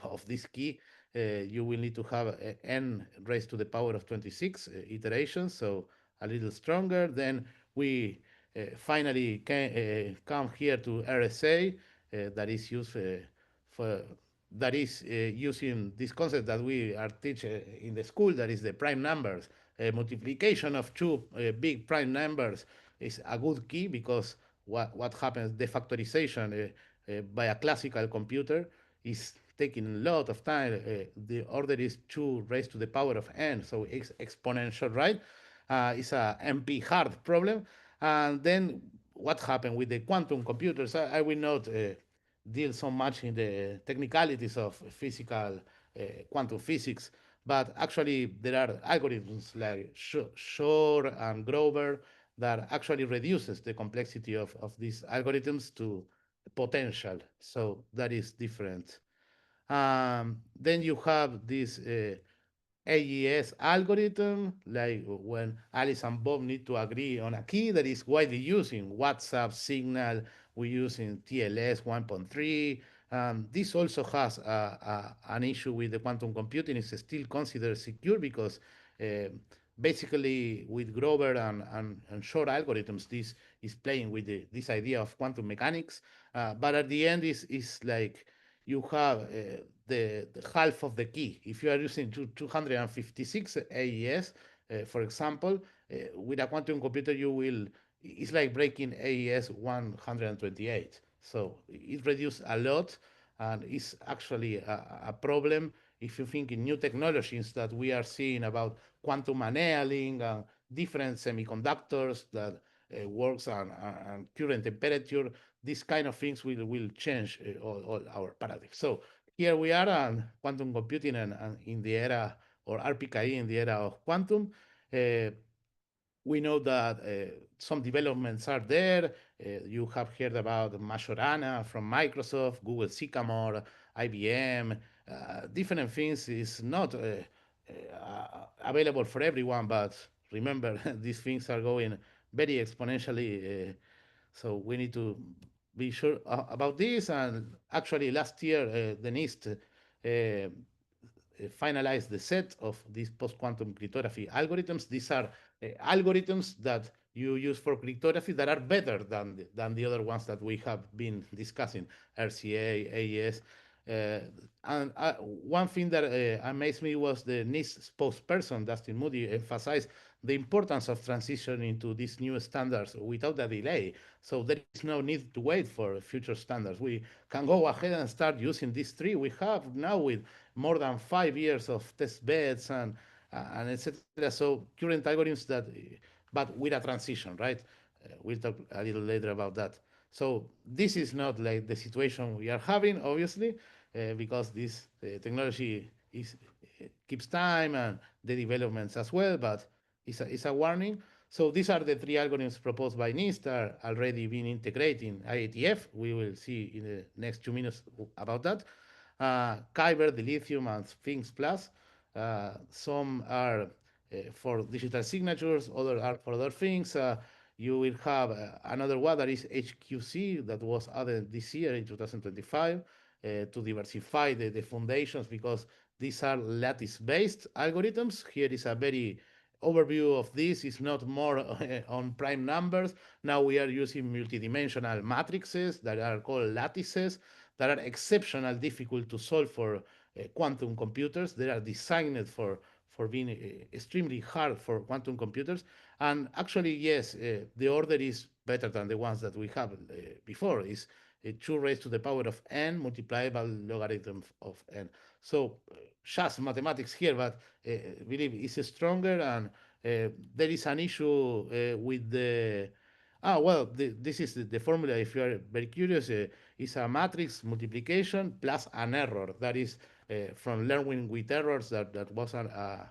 of this key, you will need to have n raised to the power of 26 iterations, so a little stronger. Then we finally come here to RSA, that is used for that is using this concept that we are teaching in the school, that is the prime numbers. Multiplication of two big prime numbers is a good key, because what happens, the factorization by a classical computer is taking a lot of time. The order is 2 raised to the power of n, so it's exponential, right? It's a MP hard problem. And then what happened with the quantum computers? I will not deal so much in the technicalities of physical quantum physics, but actually there are algorithms like Shor and Grover that actually reduces the complexity of these algorithms to potential. So that is different. Then you have this AES algorithm, like when Alice and Bob need to agree on a key that is widely used in WhatsApp, Signal, we use in TLS 1.3. This also has an issue with the quantum computing. It's still considered secure because basically with Grover and Shor algorithms, this is playing with this idea of quantum mechanics. But at the end, is like you have the half of the key. If you are using 256 AES, for example, with a quantum computer, it's like breaking AES 128. So it reduces a lot, and it's actually a problem if you think in new technologies that we are seeing about quantum annealing and different semiconductors that works on current temperature. These kind of things will change all our paradigms. So here we are on quantum computing and in the era, or RPKI in the era of quantum. We know that some developments are there. You have heard about Majorana from Microsoft, Google Sycamore, IBM. Different things is not available for everyone, but remember, these things are going very exponentially. So we need to be sure about this. And actually, last year, the NIST finalized the set of these post-quantum cryptography algorithms. These are algorithms that you use for cryptography that are better than the other ones that we have been discussing, RCA, AES. And one thing that amazed me was the NIST spokesperson, Dustin Moody, emphasized the importance of transitioning to these new standards without a delay. So there is no need to wait for future standards. We can go ahead and start using these three we have now with more than 5 years of test beds and etc. So current algorithms that, but with a transition, right? We'll talk a little later about that. So this is not like the situation we are having, obviously, because this technology keeps time and the developments as well, but it's a warning. So these are the three algorithms proposed by NIST are already being integrated in IATF. We will see in the next 2 minutes about that. Kyber, Dilithium, and Sphinx Plus. Some are for digital signatures, others are for other things. You will have another one that is HQC that was added this year in 2025 to diversify the foundations, because these are lattice-based algorithms. Here is a very overview of this. It's not more on prime numbers. Now we are using multidimensional matrices that are called lattices that are exceptionally difficult to solve for quantum computers. They are designed for being extremely hard for quantum computers. And actually, yes, the order is better than the ones that we have before. It's 2 raised to the power of n multiplied by logarithm of n. So just mathematics here, but believe it's stronger. And there is an issue with the this is the formula. If you are very curious, it's a matrix multiplication plus an error. That is from learning with errors. That was a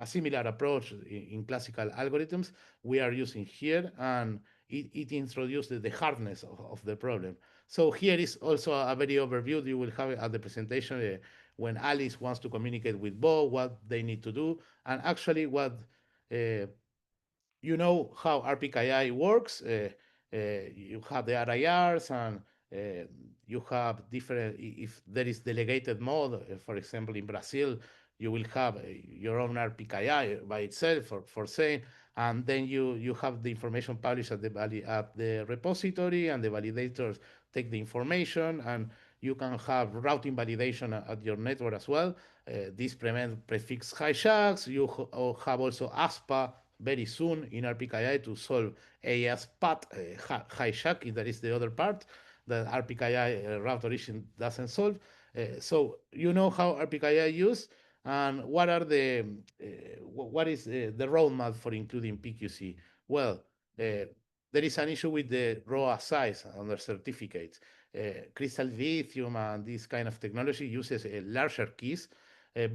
similar approach in classical algorithms we are using here, and it introduced the hardness of the problem. So here is also a very overview you will have at the presentation when Alice wants to communicate with Bo, what they need to do, and actually what you know how RPKI works. You have the RIRs, and You have different, if there is delegated mode, for example, in Brazil, you will have your own RPKI by itself for saying, and then you have the information published at the repository, and the validators take the information, and you can have routing validation at your network as well. This prevents prefix hijacks. You have also ASPA very soon in RPKI to solve ASPAT hijacking. That is the other part that RPKI route origin doesn't solve. So you know how RPKI used, and what are the what is the roadmap for including PQC? Well, there is an issue with the ROA size under certificates. Crystal lithium and this kind of technology uses larger keys,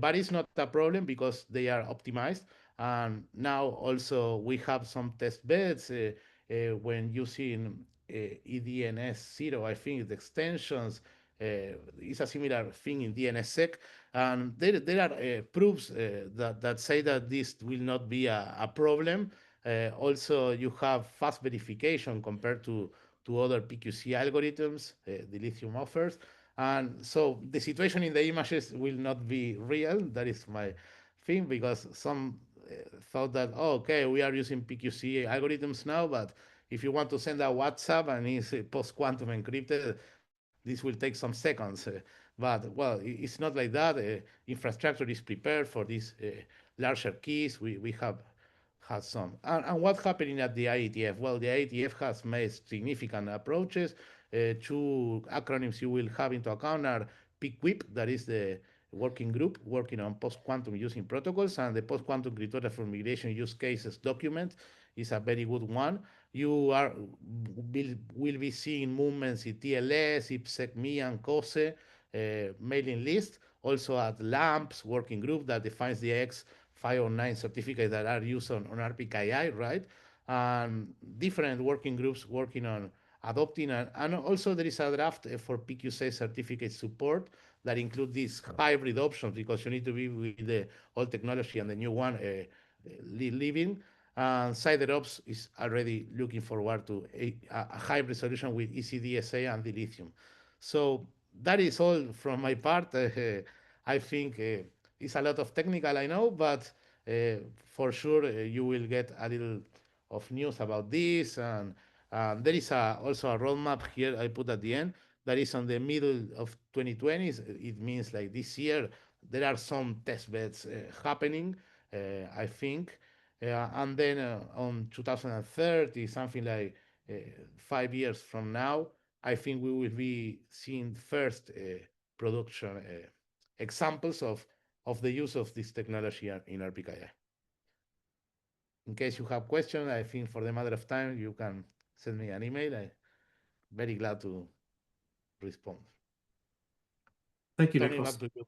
but it's not a problem because they are optimized. And now also we have some test beds when using EDNS 0, I think the extensions. It's a similar thing in DNSSEC. And there are proofs that say that this will not be a problem. Also, you have fast verification compared to other PQC algorithms the lithium offers. And so the situation in the images will not be real. That is my thing, because some thought that, oh, okay, we are using PQC algorithms now, but if you want to send a WhatsApp and it's post-quantum encrypted, this will take some seconds. But, well, it's not like that. Infrastructure is prepared for these larger keys. We have had some. And what's happening at the IETF? Well, the IETF has made significant approaches. Two acronyms you will have into account are PQUIP, that is the working group working on post-quantum using protocols, and the post-quantum cryptography migration use cases document is a very good one. You will be seeing movements in TLS, IPSEC-ME, and COSE mailing list, also at LAMPS working group that defines the X509 certificates that are used on RPKI, right? And different working groups working on adopting, and also there is a draft for PQC certificate support that include these hybrid options, because you need to be with the old technology and the new one living. And CyberOps is already looking forward to a hybrid solution with ECDSA and the lithium. So that is all from my part. I think it's a lot of technical, I know, but for sure you will get a little of news about this. And there is also a roadmap here I put at the end that is on the middle of 2020. It means like this year there are some test beds happening, I think. And then on 2030, something like 5 years from now, I think we will be seeing first production examples of the use of this technology in RPKI. In case you have questions, I think for the matter of time, you can send me an email. I'm very glad to respond. Thank you, Tony, Nicholas. back to you.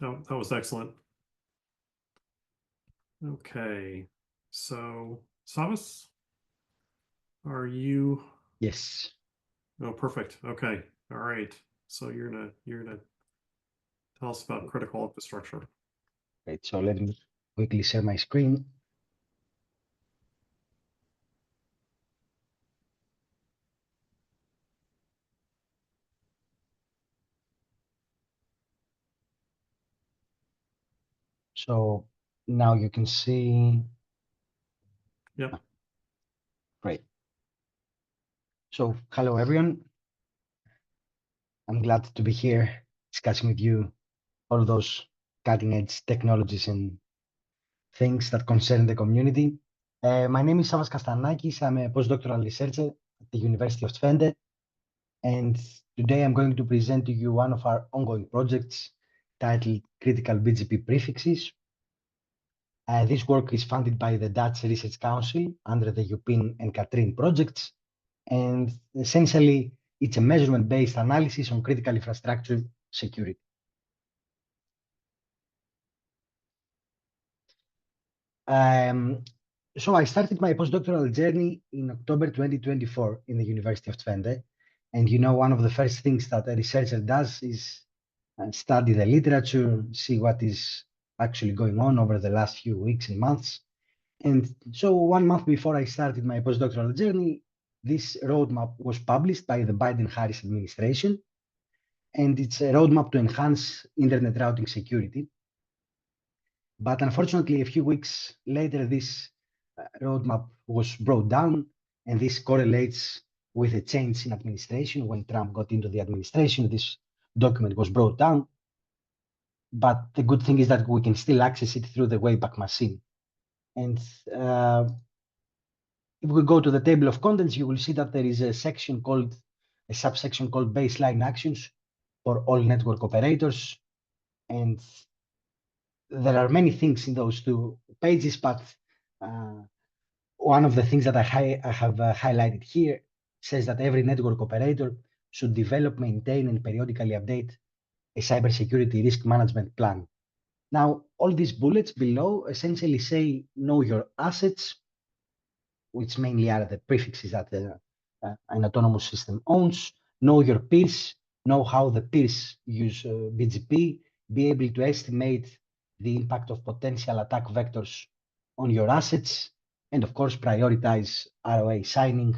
Oh, that was excellent. Okay, so Savas, are you? Yes. Oh, perfect. Okay, all right. So you're gonna tell us about critical infrastructure. Great. So let me quickly share my screen. So now you can see. Yep. Great. So hello, everyone. I'm glad to be here discussing with you all those cutting edge technologies and things that concern the community. My name is Savas Kastanakis. I'm a postdoctoral researcher at the University of Twente. And today I'm going to present to you one of our ongoing projects titled Critical BGP Prefixes. This work is funded by the Dutch Research Council under the UPIN and Katrien projects. And essentially, it's a measurement-based analysis on critical infrastructure security. So I started my postdoctoral journey in October 2024 in the University of Twente. And you know, one of the first things that a researcher does is study the literature, see what is actually going on over the last few weeks and months. And so 1 month before I started my postdoctoral journey, this roadmap was published by the Biden-Harris administration, and it's a roadmap to enhance internet routing security. But unfortunately, a few weeks later, this roadmap was brought down, and this correlates with a change in administration. When Trump got into the administration, this document was brought down. But the good thing is that we can still access it through the Wayback Machine. And if we go to the table of contents, you will see that there is a subsection called baseline actions for all network operators. And there are many things in those 2 pages, but one of the things that I have highlighted here says that every network operator should develop, maintain, and periodically update a cybersecurity risk management plan. Now, all these bullets below essentially say, know your assets, which mainly are the prefixes that an autonomous system owns, know your peers, know how the peers use BGP, be able to estimate the impact of potential attack vectors on your assets, and of course, prioritize ROA signing,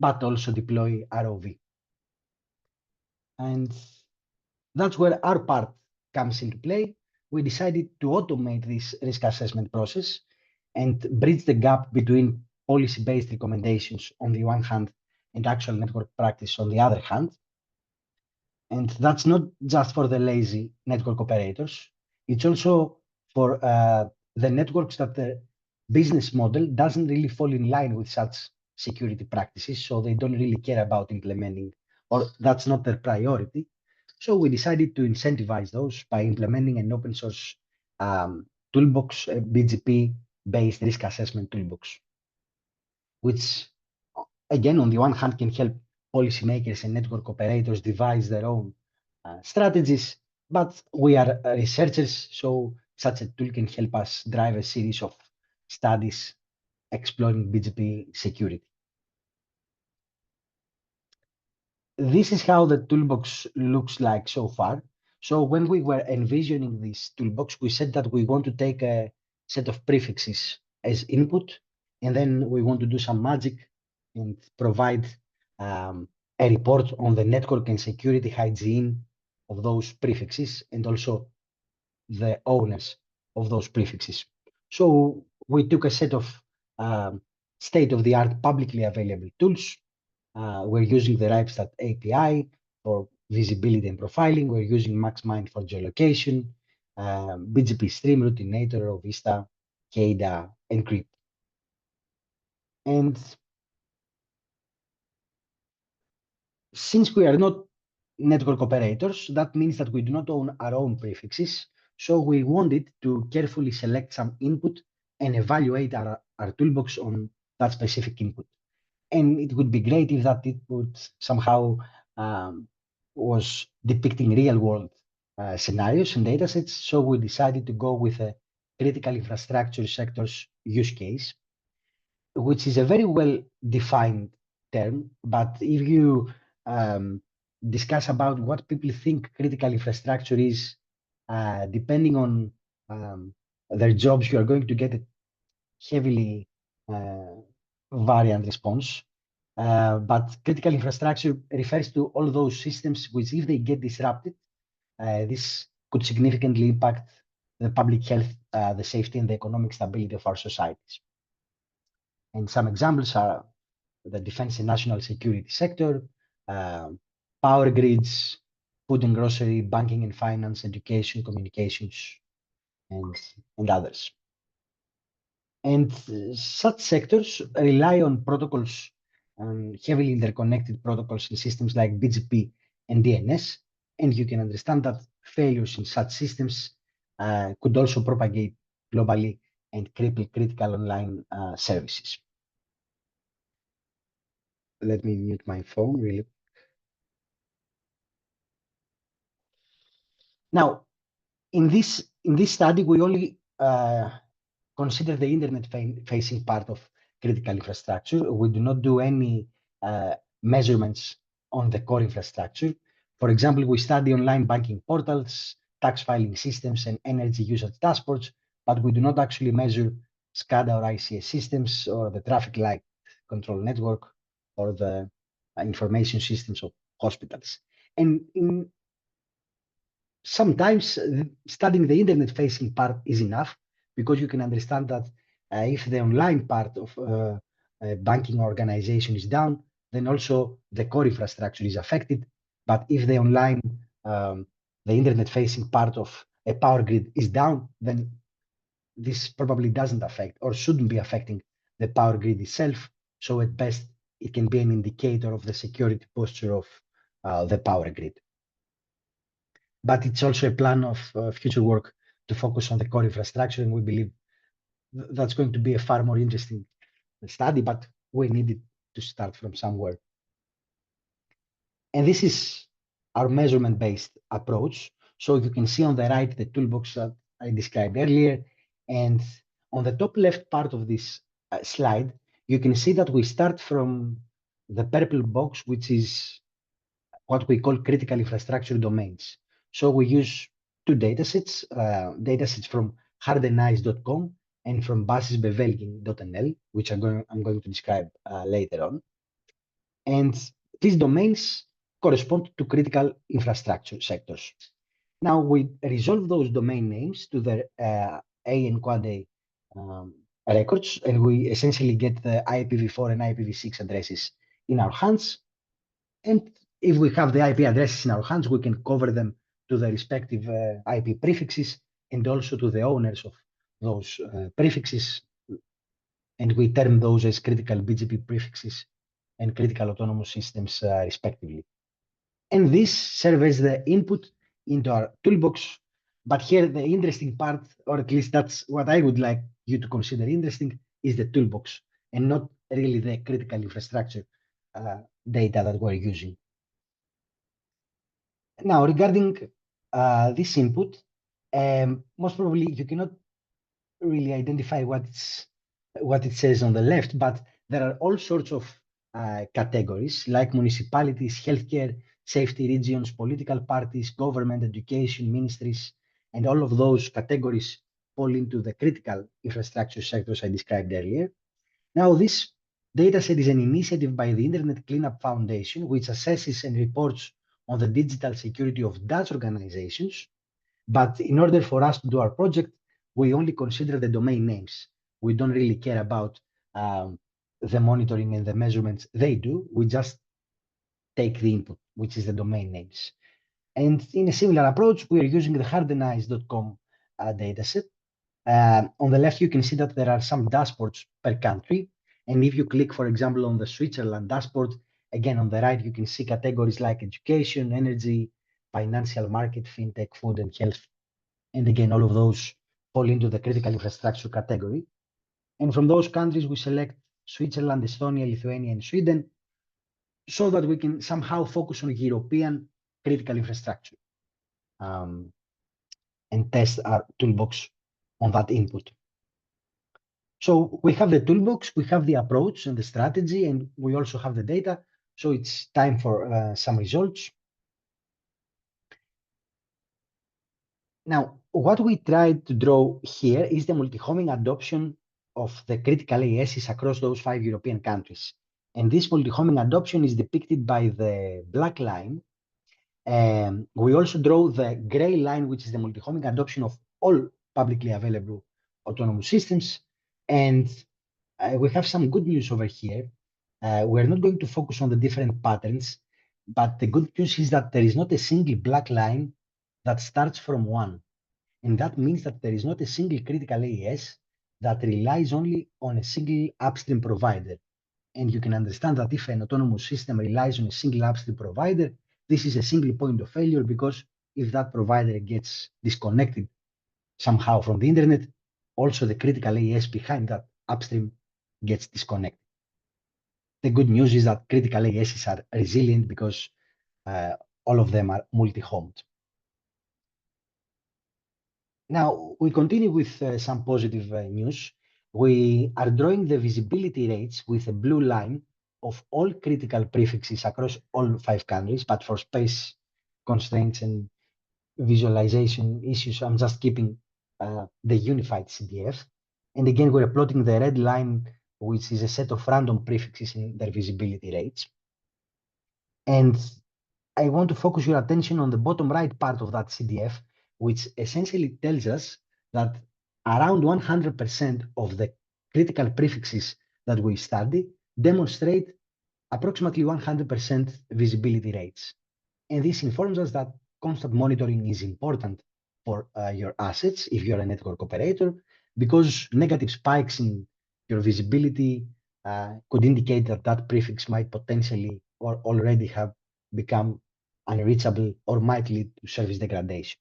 but also deploy ROV. And that's where our part comes into play. We decided to automate this risk assessment process and bridge the gap between policy-based recommendations on the one hand and actual network practice on the other hand. And that's not just for the lazy network operators. It's also for the networks that the business model doesn't really fall in line with such security practices, so they don't really care about implementing, or that's not their priority. So we decided to incentivize those by implementing an open source toolbox, a BGP-based risk assessment toolbox, which, again, on the one hand, can help policymakers and network operators devise their own strategies, but we are researchers, so such a tool can help us drive a series of studies exploring BGP security. This is how the toolbox looks like so far. So when we were envisioning this toolbox, we said that we want to take a set of prefixes as input, and then we want to do some magic and provide a report on the network and security hygiene of those prefixes and also the owners of those prefixes. So we took a set of state-of-the-art publicly available tools. We're using the RipeStat API for visibility and profiling. We're using MaxMind for geolocation, BGP Stream, Routinator, Rovista, CADA, Encrypt. And since we are not network operators, that means that we do not own our own prefixes. So we wanted to carefully select some input and evaluate our toolbox on that specific input. And it would be great if that it would somehow was depicting real world scenarios and datasets. So we decided to go with a critical infrastructure sectors use case, which is a very well defined term. But if you discuss about what people think critical infrastructure is, depending on their jobs, you are going to get a heavily variant response. But critical infrastructure refers to all those systems which, if they get disrupted, this could significantly impact the public health, the safety, and the economic stability of our societies. And some examples are the defense and national security sector, power grids, food and grocery, banking and finance, education, communications, and others. And such sectors rely on protocols, heavily interconnected protocols and systems like BGP and DNS. And you can understand that failures in such systems could also propagate globally and cripple critical online services. Let me mute my phone really. Now, in this study, we only consider the internet-facing part of critical infrastructure. We do not do any measurements on the core infrastructure. For example, we study online banking portals, tax filing systems, and energy usage dashboards, but we do not actually measure SCADA or ICS systems or the traffic light control network or the information systems of hospitals. And sometimes studying the internet-facing part is enough, because you can understand that if the online part of a banking organization is down, then also the core infrastructure is affected. But if the online, the internet-facing part of a power grid is down, then this probably doesn't affect or shouldn't be affecting the power grid itself. So at best, it can be an indicator of the security posture of the power grid. But it's also a plan of future work to focus on the core infrastructure, and we believe that's going to be a far more interesting study, but we needed to start from somewhere. And this is our measurement-based approach. So you can see on the right the toolbox that I described earlier, and on the top left part of this slide, you can see that we start from the purple box, which is what we call critical infrastructure domains. So we use two datasets from hardenized.com and from basisbevelking.nl, which I'm going to describe later on. And these domains correspond to critical infrastructure sectors. Now we resolve those domain names to the A and Quad A records, and we essentially get the IPv4 and IPv6 addresses in our hands. And if we have the IP addresses in our hands, we can cover them to the respective IP prefixes and also to the owners of those prefixes. And we term those as critical BGP prefixes and critical autonomous systems, respectively. And this serves as the input into our toolbox. But here, the interesting part, or at least that's what I would like you to consider interesting, is the toolbox and not really the critical infrastructure data that we're using. Now, regarding this input, most probably you cannot really identify what it says on the left, but there are all sorts of categories like municipalities, healthcare, safety regions, political parties, government, education, ministries, and all of those categories fall into the critical infrastructure sectors I described earlier. Now, this dataset is an initiative by the Internet Cleanup Foundation, which assesses and reports on the digital security of Dutch organizations. But in order for us to do our project, we only consider the domain names. We don't really care about the monitoring and the measurements they do. We just take the input, which is the domain names. And in a similar approach, we are using the hardenized.com dataset. On the left, you can see that there are some dashboards per country. And if you click, for example, on the Switzerland dashboard, again, on the right, you can see categories like education, energy, financial market, fintech, food, and health. And again, all of those fall into the critical infrastructure category. And from those countries, we select Switzerland, Estonia, Lithuania, and Sweden, so that we can somehow focus on European critical infrastructure and test our toolbox on that input. So we have the toolbox, we have the approach and the strategy, and we also have the data. So it's time for some results. Now, what we tried to draw here is the multi-homing adoption of the critical AESs across those 5 European countries. And this multi-homing adoption is depicted by the black line. We also draw the gray line, which is the multi-homing adoption of all publicly available autonomous systems. And we have some good news over here. We're not going to focus on the different patterns, but the good news is that there is not a single black line that starts from 1. And that means that there is not a single critical AES that relies only on a single upstream provider. And you can understand that if an autonomous system relies on a single upstream provider, this is a single point of failure, because if that provider gets disconnected somehow from the internet, also the critical AES behind that upstream gets disconnected. The good news is that critical AESs are resilient because all of them are multi-homed. Now, we continue with some positive news. We are drawing the visibility rates with a blue line of all critical prefixes across all 5 countries, but for space constraints and visualization issues, I'm just keeping the unified CDF. And again, we're plotting the red line which is a set of random prefixes in their visibility rates. And I want to focus your attention on the bottom right part of that CDF, which essentially tells us that around 100% of the critical prefixes that we study demonstrate approximately 100% visibility rates. And this informs us that constant monitoring is important for your assets if you're a network operator, because negative spikes in your visibility could indicate that that prefix might potentially or already have become unreachable or might lead to service degradation.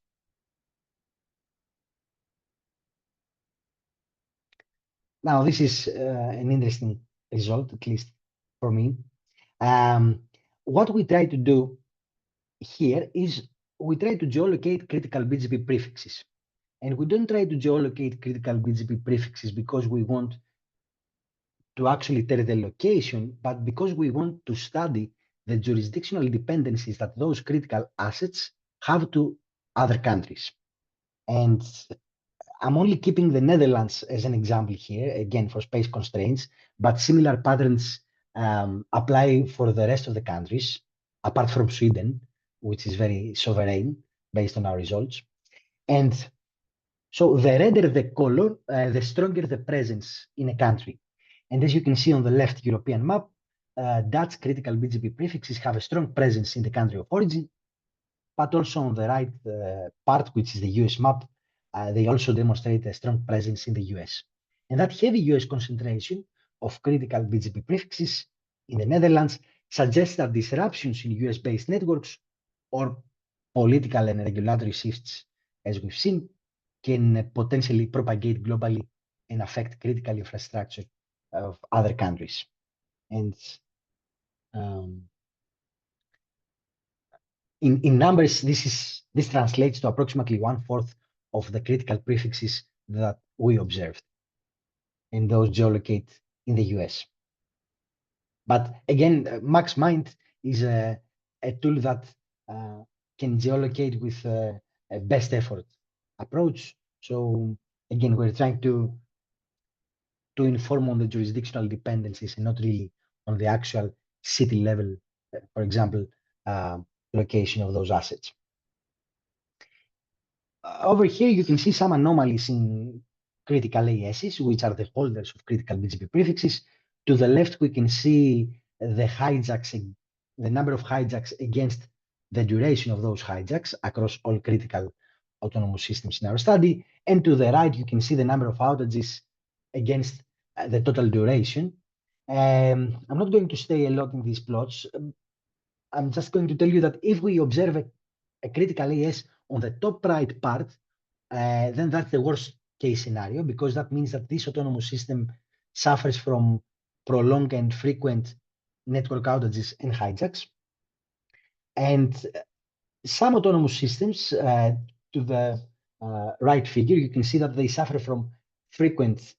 Now, this is an interesting result, at least for me. What we try to do here is we try to geolocate critical BGP prefixes. And we don't try to geolocate critical BGP prefixes because we want to actually tell the location, but because we want to study the jurisdictional dependencies that those critical assets have to other countries. And I'm only keeping the Netherlands as an example here, again, for space constraints, but similar patterns apply for the rest of the countries, apart from Sweden, which is very sovereign based on our results. And so the redder the color, the stronger the presence in a country. And as you can see on the left European map, Dutch critical BGP prefixes have a strong presence in the country of origin, but also on the right part, which is the US map, they also demonstrate a strong presence in the US. And that heavy US concentration of critical BGP prefixes in the Netherlands suggests that disruptions in US-based networks or political and regulatory shifts, as we've seen, can potentially propagate globally and affect critical infrastructure of other countries. And in numbers, this translates to approximately 1/4 of the critical prefixes that we observed, and those geolocate in the US. But again, MaxMind is a tool that can geolocate with a best effort approach. So again, we're trying to inform on the jurisdictional dependencies and not really on the actual city level, for example, location of those assets. Over here, you can see some anomalies in critical ASs, which are the holders of critical BGP prefixes. To the left, we can see the hijacks, the number of hijacks against the duration of those hijacks across all critical autonomous systems in our study. And to the right, you can see the number of outages against the total duration. I'm not going to stay a lot in these plots. I'm just going to tell you that if we observe a critical AS on the top right part, then that's the worst case scenario, because that means that this autonomous system suffers from prolonged and frequent network outages and hijacks. And some autonomous systems, to the right figure, you can see that they suffer from frequent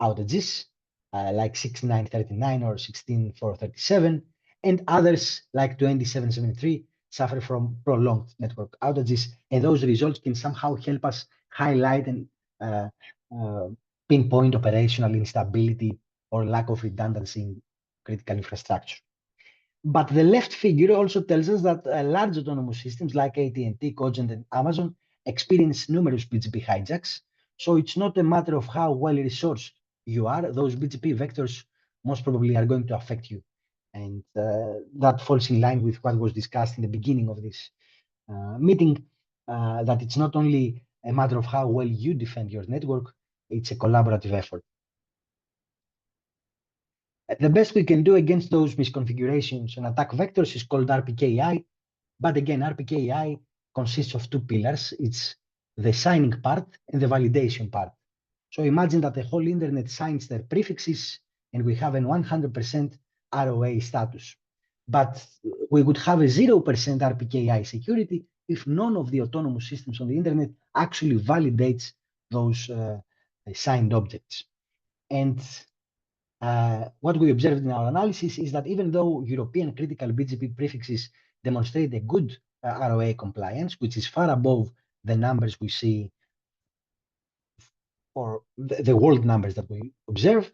outages, like 6939 or 16437, and others like 2773 suffer from prolonged network outages, and those results can somehow help us highlight and pinpoint operational instability or lack of redundancy in critical infrastructure. But the left figure also tells us that large autonomous systems like AT&T, Cogent, and Amazon experience numerous BGP hijacks. So it's not a matter of how well resourced you are. Those BGP vectors most probably are going to affect you. And that falls in line with what was discussed in the beginning of this meeting, that it's not only a matter of how well you defend your network, it's a collaborative effort. The best we can do against those misconfigurations and attack vectors is called RPKI. But again, RPKI consists of two pillars. It's the signing part and the validation part. So imagine that the whole internet signs their prefixes and we have a 100% ROA status. But we would have a 0% RPKI security if none of the autonomous systems on the internet actually validates those signed objects. And what we observed in our analysis is that even though European critical BGP prefixes demonstrate a good ROA compliance, which is far above the numbers we see or the world numbers that we observe,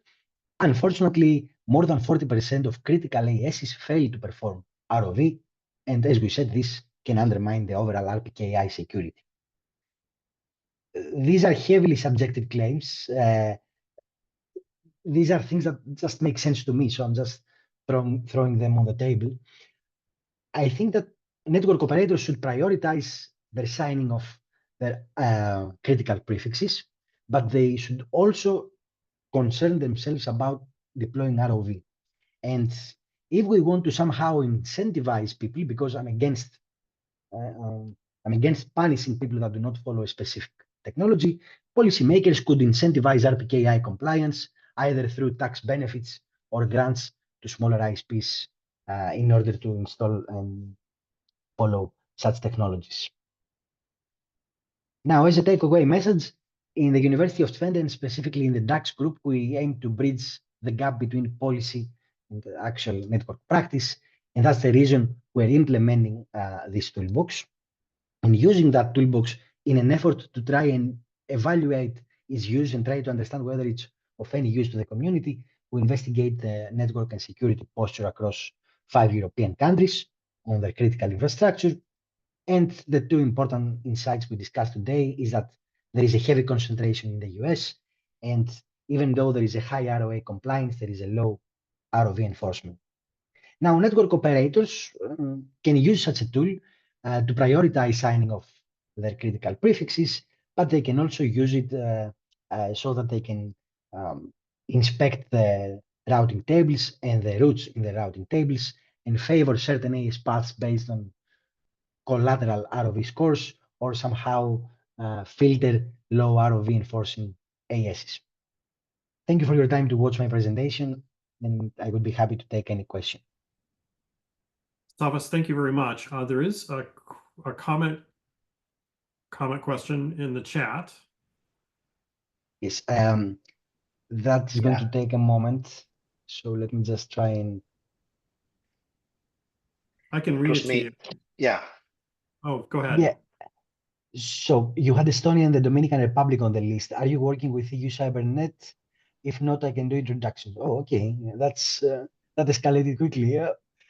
Unfortunately, more than 40% of critical ASs fail to perform ROV, and as we said, this can undermine the overall RPKI security. These are heavily subjective claims. These are things that just make sense to me, so I'm just throwing them on the table. I think that network operators should prioritize their signing of their critical prefixes, but they should also concern themselves about deploying ROV. And if we want to somehow incentivize people, because I'm against punishing people that do not follow a specific technology, policymakers could incentivize RPKI compliance either through tax benefits or grants to smaller ISPs in order to install and follow such technologies. Now, as a takeaway message, in the University of Twente, and specifically in the DAX group, we aim to bridge the gap between policy and the actual network practice. And that's the reason we're implementing this toolbox and using that toolbox in an effort to try and evaluate its use and try to understand whether it's of any use to the community. We investigate the network and security posture across 5 European countries on their critical infrastructure. And the two important insights we discussed today is that there is a heavy concentration in the US, and even though there is a high ROA compliance, there is a low ROV enforcement. Now, network operators can use such a tool to prioritize signing of their critical prefixes, but they can also use it so that they can inspect the routing tables and the routes in the routing tables and favor certain AS paths based on collateral ROV scores or somehow filter low ROV enforcing ASs. Thank you for your time to watch my presentation, and I would be happy to take any question. Stavros, thank you very much. There is a comment question in the chat. Yes, that's going to take a moment. So let me just try and... I can read it to you. Yeah. Oh, go ahead. Yeah. So you had Estonia and the Dominican Republic on the list. Are you working with EU CyberNet? If not, I can do introductions. Oh, okay. That escalated quickly.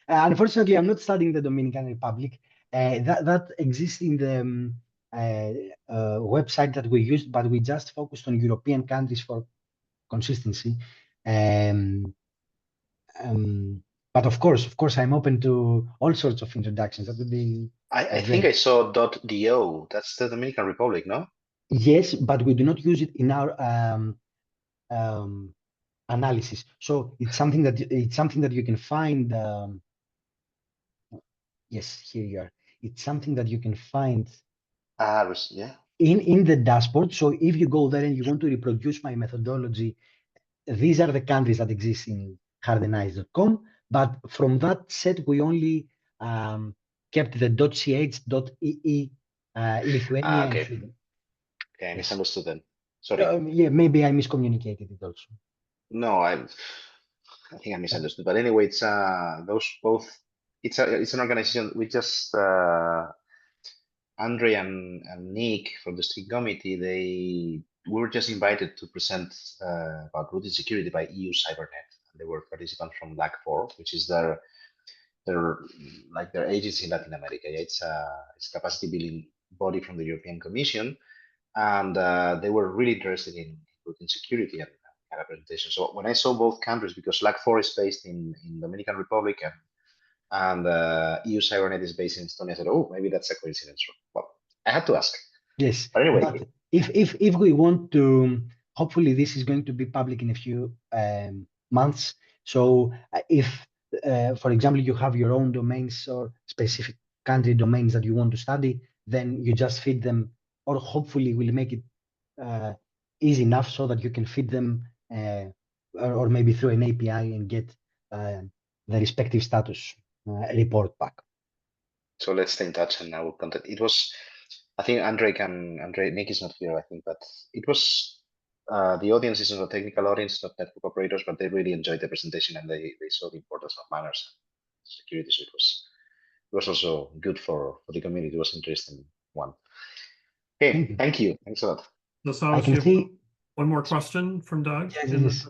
Unfortunately, I'm not studying the Dominican Republic. That exists in the website that we used, but we just focused on European countries for consistency. But of course, I'm open to all sorts of introductions. That would be. I think I saw .do. That's the Dominican Republic, no? Yes, but we do not use it in our analysis. So it's something that you can find. Yes, here you are. It's something that you can find. Yeah. In the dashboard. So if you go there and you want to reproduce my methodology, these are the countries that exist in hardenized.com. But from that set, we only kept the .ch, .ee, Lithuania, okay. and Sweden. Okay, I misunderstood then. Sorry. Yeah, maybe I miscommunicated it also. No, I think I misunderstood. But anyway, it's those both. It's an organization. We just Andre and Nick from the steering committee. We were just invited to present about routing security by EU CyberNet. They were participants from LAC4, which is their agency in Latin America. It's capacity building body from the European Commission, and they were really interested in routing security and had a presentation. So when I saw both countries, because LAC4 is based in Dominican Republic and EU CyberNet is based in Estonia, I said, oh, maybe that's a coincidence. Well, I had to ask. Yes, but anyway, but if we want to, hopefully this is going to be public in a few months. So if, for example, you have your own domains or specific country domains that you want to study, then you just feed them, or hopefully we'll make it easy enough so that you can feed them or maybe through an API and get the respective status report back. So let's stay in touch and I will contact. It was, I think Nick is not here, I think, but it was, the audience is not a technical audience, not network operators, but they really enjoyed the presentation and they saw the importance of MANRS security. So it was also good for the community. It was an interesting one. Okay, thank you. Thanks a lot. So I can see one more question from Doug. Yes.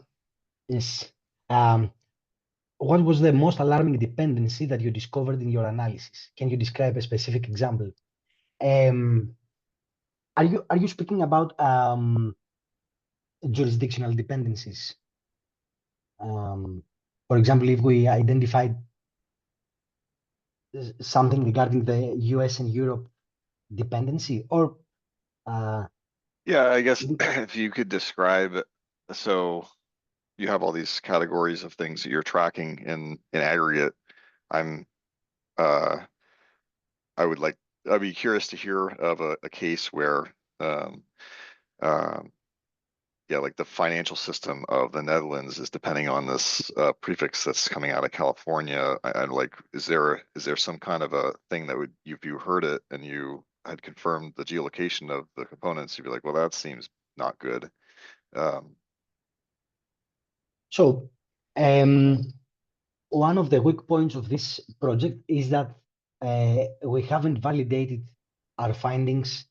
Yes. What was the most alarming dependency that you discovered in your analysis? Can you describe a specific example? Are you speaking about jurisdictional dependencies? For example, if we identified something regarding the US and Europe dependency, or Yeah, I guess if you could describe, so you have all these categories of things that you're tracking in aggregate. I'd be curious to hear of a case where, yeah, like the financial system of the Netherlands is depending on this prefix that's coming out of California. I'd like, is there some kind of a thing that would, if you heard it and you had confirmed the geolocation of the components, you'd be like, well, that seems not good. so one of the weak points of this project is that we haven't validated our findings.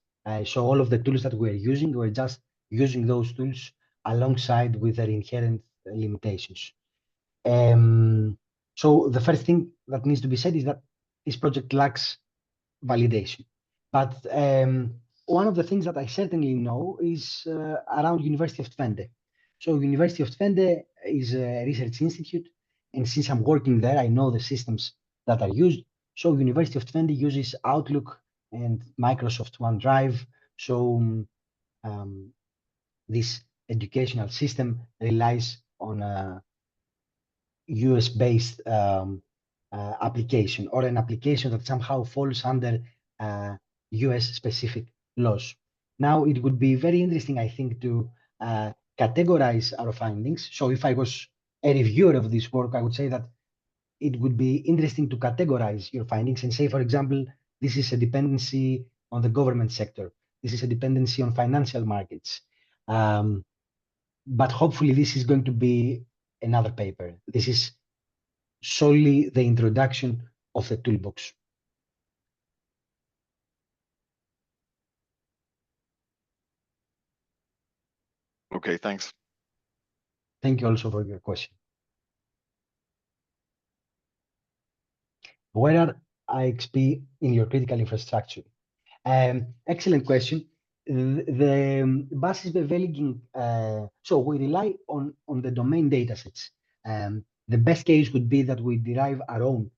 So all of the tools that we're using, we're just using those tools alongside with their inherent limitations. So the first thing that needs to be said is that this project lacks validation. But one of the things that I certainly know is around University of Twente. So University of Twente is a research institute, and since I'm working there, I know the systems that are used. So University of Twente uses Outlook and Microsoft OneDrive. So this educational system relies on a US-based application, or an application that somehow falls under US-specific laws. Now, it would be very interesting, I think, to categorize our findings. So if I was a reviewer of this work, I would say that it would be interesting to categorize your findings and say, for example, this is a dependency on the government sector. This is a dependency on financial markets. But hopefully this is going to be another paper. This is solely the introduction of the toolbox. Okay, thanks. Thank you also for your question. Where are IXP in your critical infrastructure? Excellent question. The basisbeveiliging, so we rely on the domain datasets. The best case would be that we derive our own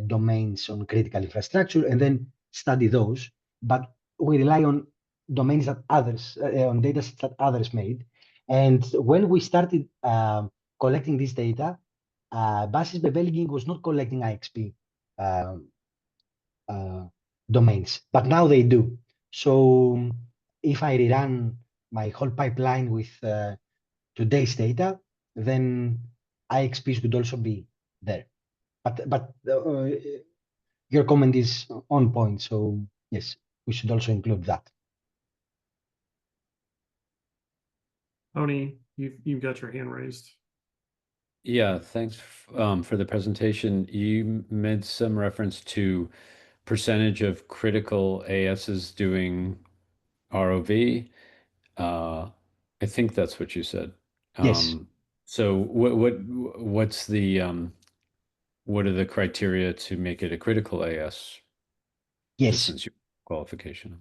domains on critical infrastructure and then study those. But we rely on domains that others, on datasets that others made. And when we started collecting this data, basisbeveiliging was not collecting IXP domains, but now they do. So if I rerun my whole pipeline with today's data, then IXPs would also be there. But your comment is on point. So yes, we should also include that. Tony, you've got your hand raised. Yeah, thanks for the presentation. You made some reference to percentage of critical ASs doing ROV. I think that's what you said. Yes. So what's the what are the criteria to make it a critical AS? Yes. Just since your qualification.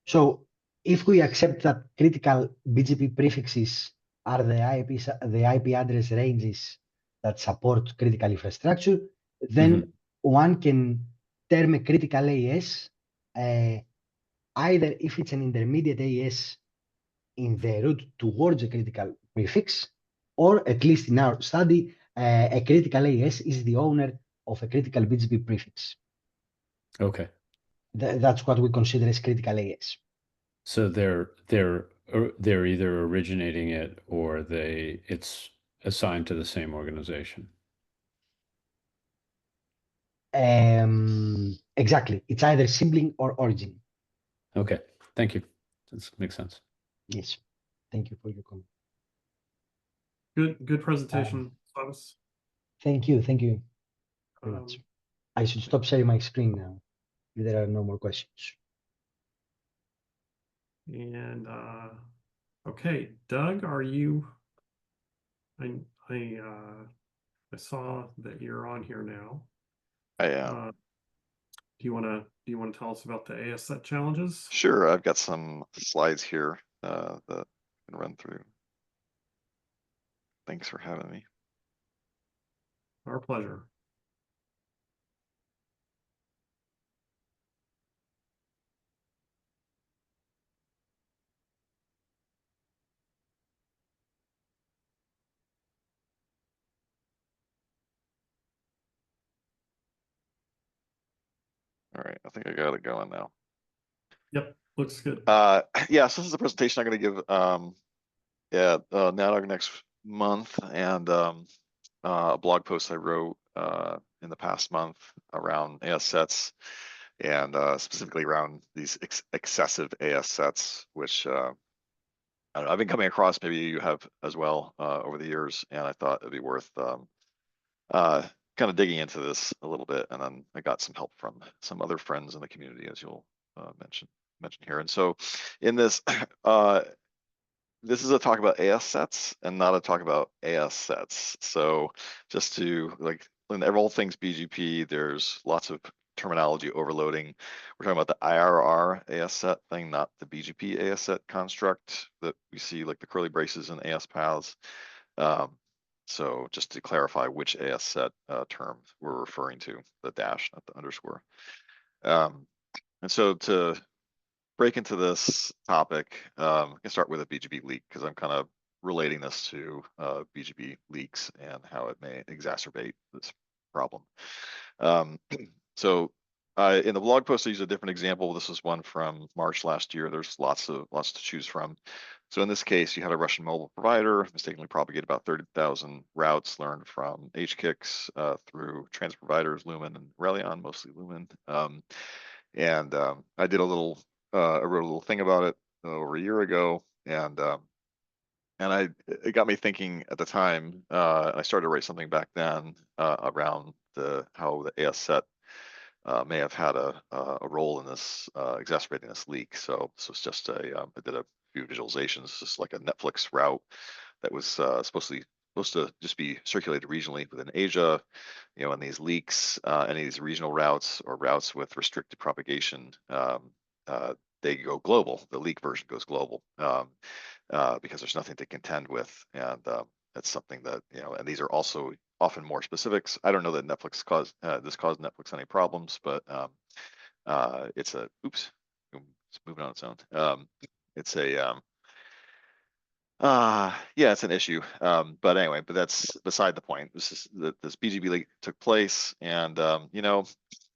So if we accept that critical BGP prefixes are the IP address ranges that support critical infrastructure, then one can term a critical AS either if it's an intermediate AS in the route towards a critical prefix, or at least in our study, a critical AS is the owner of a critical BGP prefix. Okay. That's what we consider as critical AS. So they're either originating it or it's assigned to the same organization. Exactly. It's either sibling or origin. Okay. Thank you. That makes sense. Yes. Thank you for your comment. Good presentation, Slavis. Thank you. Thank you very much. I should stop sharing my screen now if there are no more questions. And okay, Doug, are you I saw that you're on here now. I am. Do you want to tell us about the AS set challenges? Sure, I've got some slides here that I can run through. Thanks for having me. Our pleasure. All right, I think I got it going now. Yep, looks good. Yeah, so this is a presentation I'm going to give NADOG next month, and a blog post I wrote in the past month around AS sets, and specifically around these excessive AS sets, which I don't know, I've been coming across, maybe you have as well over the years, and I thought it'd be worth kind of digging into this a little bit, and then I got some help from some other friends in the community, as you'll mention here. And so in this, this is a talk about AS sets and not a talk about AS sets. So just to like, in all things BGP, there's lots of terminology overloading. We're talking about the IRR AS set thing, not the BGP AS set construct that we see, like the curly braces and AS paths. So just to clarify which AS set term we're referring to, the dash, not the underscore. And so to break into this topic, I can start with a BGP leak because I'm kind of relating this to BGP leaks and how it may exacerbate this problem. So in the blog post, I used a different example. This is one from March last year. There's lots to choose from. So in this case, you had a Russian mobile provider mistakenly propagate about 30,000 routes learned from HKICs through transit providers, Lumen and Relion, mostly Lumen. I did a little, I wrote a little thing about it over a year ago, and it got me thinking at the time. I started to write something back then around how the AS set may have had a role in this exacerbating this leak. So this was just I did a few visualizations, just like a Netflix route that was supposed to just be circulated regionally within Asia. You know, and these leaks, any of these regional routes or routes with restricted propagation, they go global. The leak version goes global because there's nothing to contend with, and that's something that, you know. And these are also often more specifics. I don't know that Netflix caused Netflix any problems, but it's a oops, it's moving on its own. It's a yeah, it's an issue. But anyway, but that's beside the point. This BGP leak took place, and you know,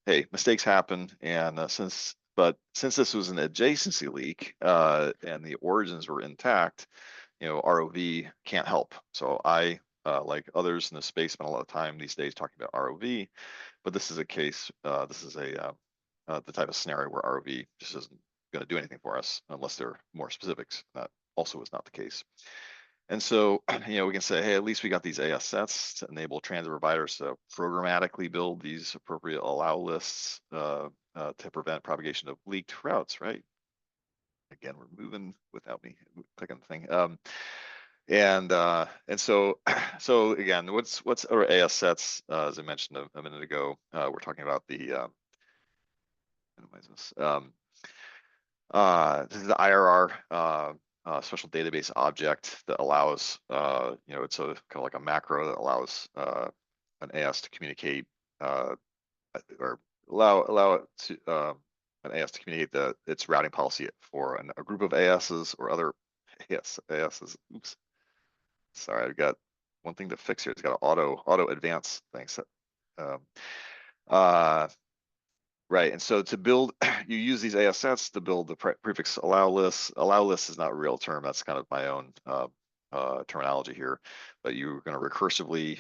hey, mistakes happen, and since this was an adjacency leak and the origins were intact, you know, ROV can't help. So I, like others in the space, spend a lot of time these days talking about ROV, but this is a case. This is the type of scenario where ROV just isn't going to do anything for us unless there are more specifics. That also is not the case. And so, you know, we can say, hey, at least we got these AS sets to enable transit providers to programmatically build these appropriate allow lists to prevent propagation of leaked routes, right? Again, we're moving without me clicking the thing. And so again, what's our AS sets? As I mentioned a minute ago, we're talking about the minimize this. This is the IRR special database object that allows, you know, it's a kind of like a macro that allows an AS to communicate or allow it to an AS to communicate its routing policy for a group of ASs or other ASs. Oops, sorry, I've got one thing to fix here. It's got an auto advance thing set. Right, and so to build, you use these AS sets to build the prefix allow list. Allow list is not a real term. That's kind of my own terminology here. But you're going to recursively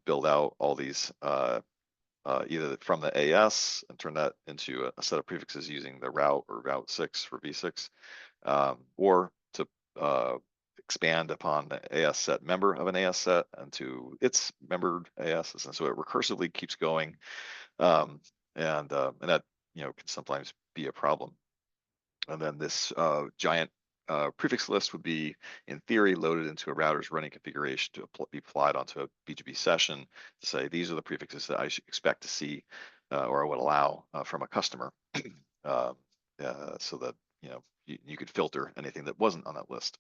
build out all these either from the AS and turn that into a set of prefixes using the route or route 6 for v6, or to expand upon the AS set member of an AS set into its membered ASs. And so it recursively keeps going. And that, you know, can sometimes be a problem. And then this giant prefix list would be, in theory, loaded into a router's running configuration to be applied onto a BGP session to say, these are the prefixes that I should expect to see or I would allow from a customer, so that you could filter anything that wasn't on that list.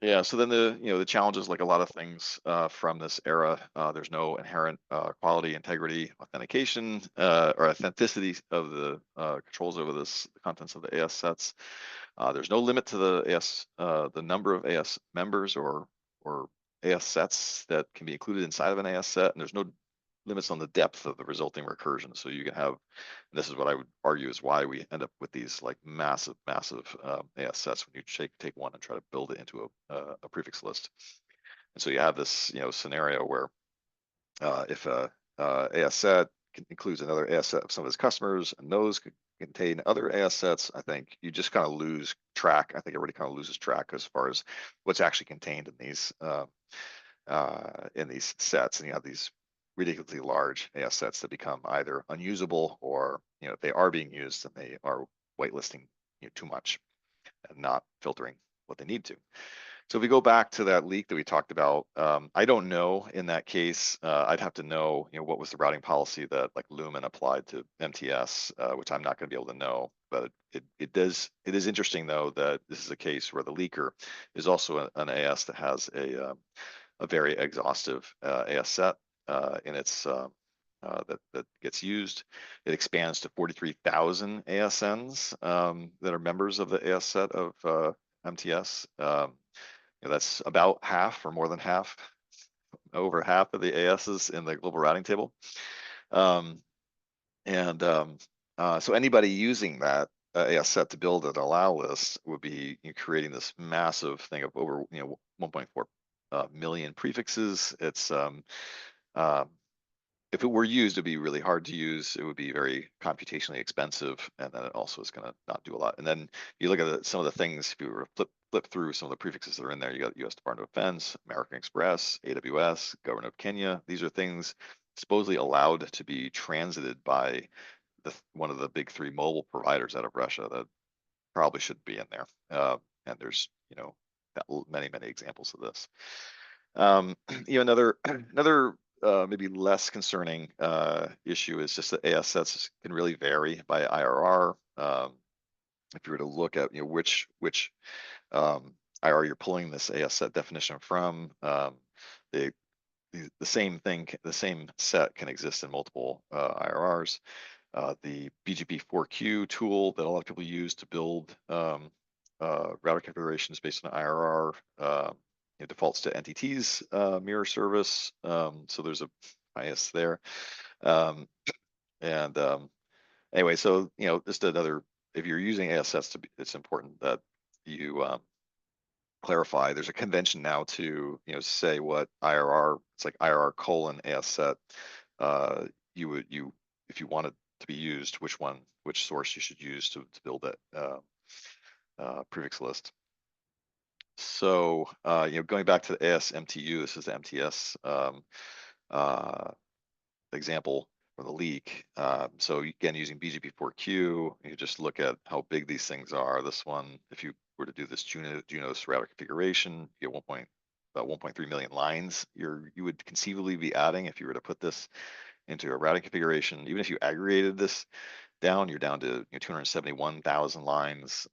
Yeah, so then the challenges, like a lot of things from this era, there's no inherent quality, integrity, authentication, or authenticity of the controls over the contents of the AS sets. There's no limit to the number of AS members or AS sets that can be included inside of an AS set, and there's no limits on the depth of the resulting recursion. So you can have, and this is what I would argue is why we end up with these like massive AS sets when you take one and try to build it into a prefix list. And so you have this scenario where if a AS set includes another AS set of some of its customers, and those could contain other AS sets, I think you just kind of lose track. I think everybody kind of loses track as far as what's actually contained in these sets, and you have these ridiculously large AS sets that become either unusable, or if they are being used, and they are whitelisting too much and not filtering what they need to. So if we go back to that leak that we talked about, I don't know in that case. I'd have to know, what was the routing policy that like Lumen applied to MTS, which I'm not going to be able to know. But it is interesting though that this is a case where the leaker is also an AS that has a very exhaustive AS set in its that gets used. It expands to 43,000 ASNs that are members of the AS set of MTS. That's about half, or more than half, over half of the ASs in the global routing table. So anybody using that AS set to build an allow list would be creating this massive thing of over 1.4 million prefixes. It's if it were used, it'd be really hard to use. It would be very computationally expensive, and then it also is going to not do a lot. And then you look at some of the things. If you were to flip through some of the prefixes that are in there, you got U.S. Department of Defense, American Express, AWS, Government of Kenya. These are things supposedly allowed to be transited by one of the big three mobile providers out of Russia that probably shouldn't be in there. And there's many examples of this. Another maybe less concerning issue is just that AS sets can really vary by IRR. If you were to look at which IRR you're pulling this AS set definition from, the same thing, the same set can exist in multiple IRRs. The BGP4Q tool that a lot of people use to build router configurations based on IRR it defaults to NTT's mirror service, so there's a bias there. Anyway, so just another. If you're using AS sets, it's important that you clarify. There's a convention now to say what IRR. It's like IRR colon AS set. If you want it to be used, which source you should use to build that prefix list. So going back to the AS-MTU, this is the MTS example for the leak. So again, using BGP4Q, you just look at how big these things are. This one, if you were to do this Junos router configuration, you get about 1.3 million lines. You would conceivably be adding, if you were to put this into a routing configuration. Even if you aggregated this down, you're down to 271,000 lines.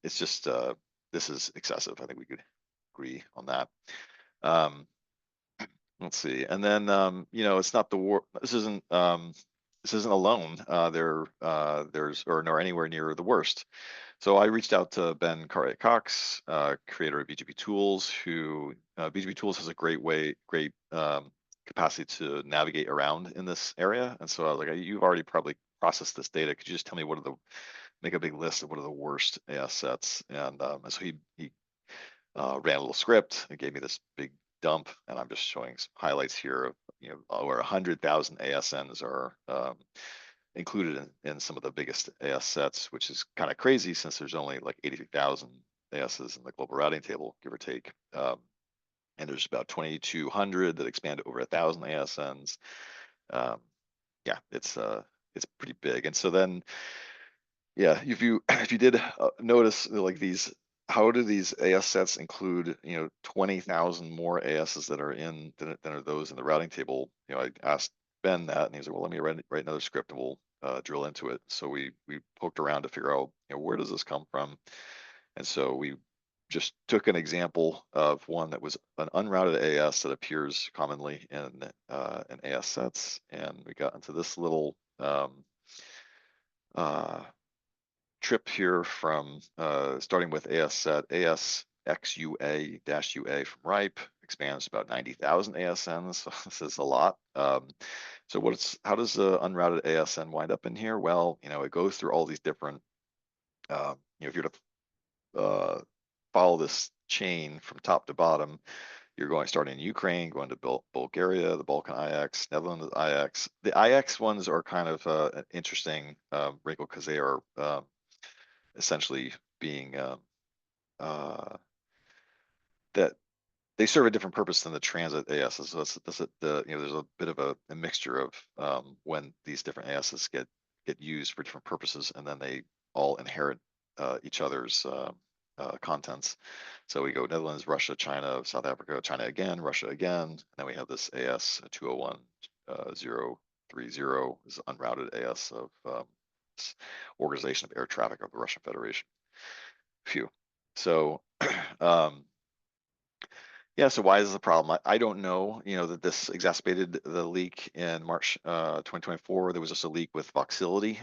It's just this is excessive. I think we could agree on that. Let's see, and then it's not the war. This isn't alone. There's nor anywhere near the worst. So I reached out to Ben Cartwright-Cox, creator of BGP Tools, who BGP Tools has a great capacity to navigate around in this area. And so I was like, you've already probably processed this data. Could you just tell me make a big list of what are the worst AS sets? And so he ran a little script and gave me this big dump, and I'm just showing some highlights here of over 100,000 ASNs are included in some of the biggest AS sets, which is kind of crazy since there's only like 83,000 ASs in the global routing table, give or take. And there's about 2,200 that expand to over 1,000 ASNs. Yeah, it's pretty big. And so then Yeah, if you if you did notice like these, how do these AS sets include 20,000 more ASs that are in than are those in the routing table? I asked Ben that, and he was like, well, let me write another script and we'll drill into it. So we poked around to figure out where does this come from, and so we just took an example of one that was an unrouted AS that appears commonly in AS sets, and we got into this little trip here from starting with AS set ASXUA-UA from RIPE expands to about 90,000 ASNs. So this is a lot. So how does the unrouted ASN wind up in here? Well, it goes through all these different, if you're to follow this chain from top to bottom, you're starting in Ukraine, going to Bulgaria, the Balkan IX, Netherlands IX. The IX ones are kind of an interesting wrinkle because they are essentially being that they serve a different purpose than the transit ASs. So there's a bit of a mixture of when these different ASs get used for different purposes, and then they all inherit each other's contents. So we go Netherlands, Russia, China, South Africa, China again, Russia again, and then we have this AS 201.030 is unrouted AS of Organization of Air Traffic of the Russian Federation. Phew. So yeah, so why is this a problem? I don't know, that this exacerbated the leak in March 2024. There was just a leak with Voxility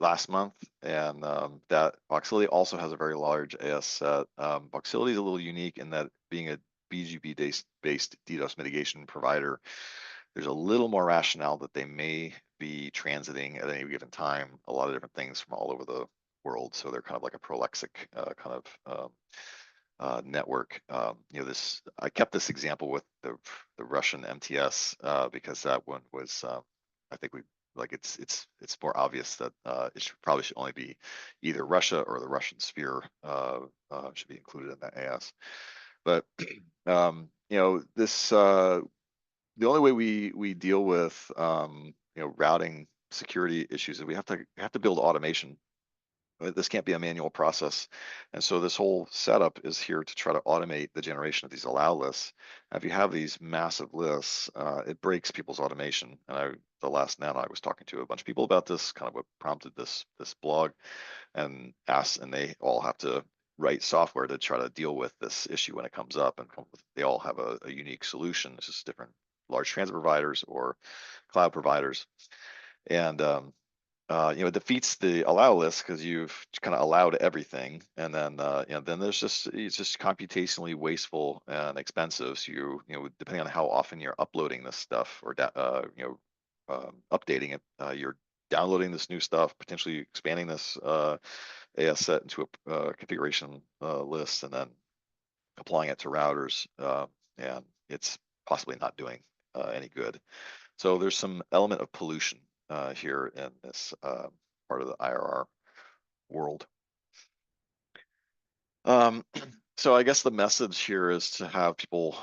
last month, and that Voxility also has a very large AS set. Voxility is a little unique in that being a BGP-based DDoS mitigation provider, there's a little more rationale that they may be transiting at any given time a lot of different things from all over the world. So they're kind of like a prolexic kind of network. I kept this example with the Russian MTS because that one was I think it's more obvious that it probably should only be either Russia or the Russian sphere should be included in that AS. But this the only way we deal with routing security issues is we have to build automation. This can't be a manual process. And so this whole setup is here to try to automate the generation of these allow lists. If you have these massive lists, it breaks people's automation. And the last NAN I was talking to a bunch of people about this, kind of what prompted this blog, and they all have to write software to try to deal with this issue when it comes up, and they all have a unique solution. It's just different large transit providers or cloud providers. And it defeats the allow list because you've kind of allowed everything, and then then it's just computationally wasteful and expensive. So depending on how often you're uploading this stuff or updating it, you're downloading this new stuff, potentially expanding this AS set into a configuration list, and then applying it to routers, and it's possibly not doing any good. So there's some element of pollution here in this part of the IRR world. So I guess the message here is to have people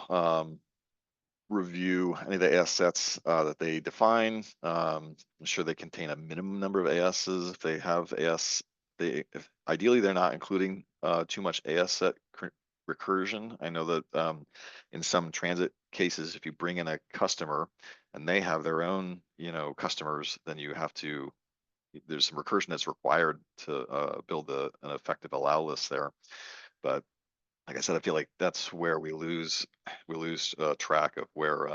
review any of the AS sets that they define, ensure they contain a minimum number of ASs. If they have ideally they're not including too much AS set recursion. I know that in some transit cases, if you bring in a customer and they have their own customers, then there's some recursion that's required to build an effective allow list there. But like I said, I feel like that's where we lose track of where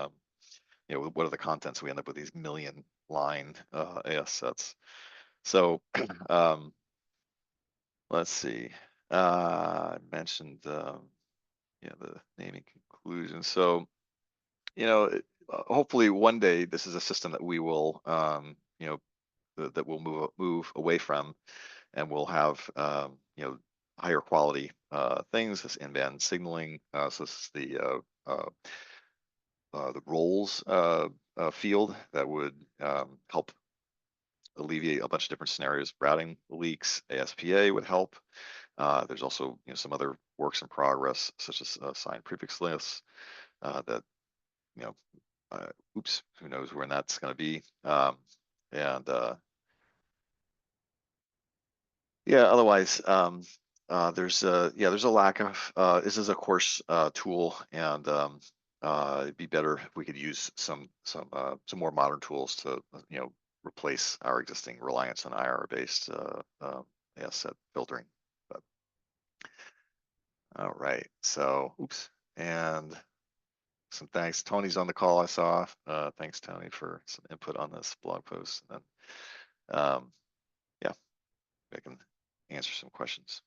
what are the contents. We end up with these million line AS sets. So let's see. I mentioned the naming conclusion. So hopefully one day this is a system that we will that we'll move away from, and we'll have higher quality things, this in-band signaling. So this is the roles field that would help alleviate a bunch of different scenarios. Routing leaks, ASPA would help. There's also some other works in progress, such as signed prefix lists that oops, who knows when that's going to be. And Yeah, otherwise, there's a lack of, this is a course tool, and it'd be better if we could use some more modern tools to, replace our existing reliance on IR-based set filtering. But, all right, so, oops, and some thanks. Tony's on the call, I saw. Thanks, Tony, for some input on this blog post. And then, yeah, I can answer some questions.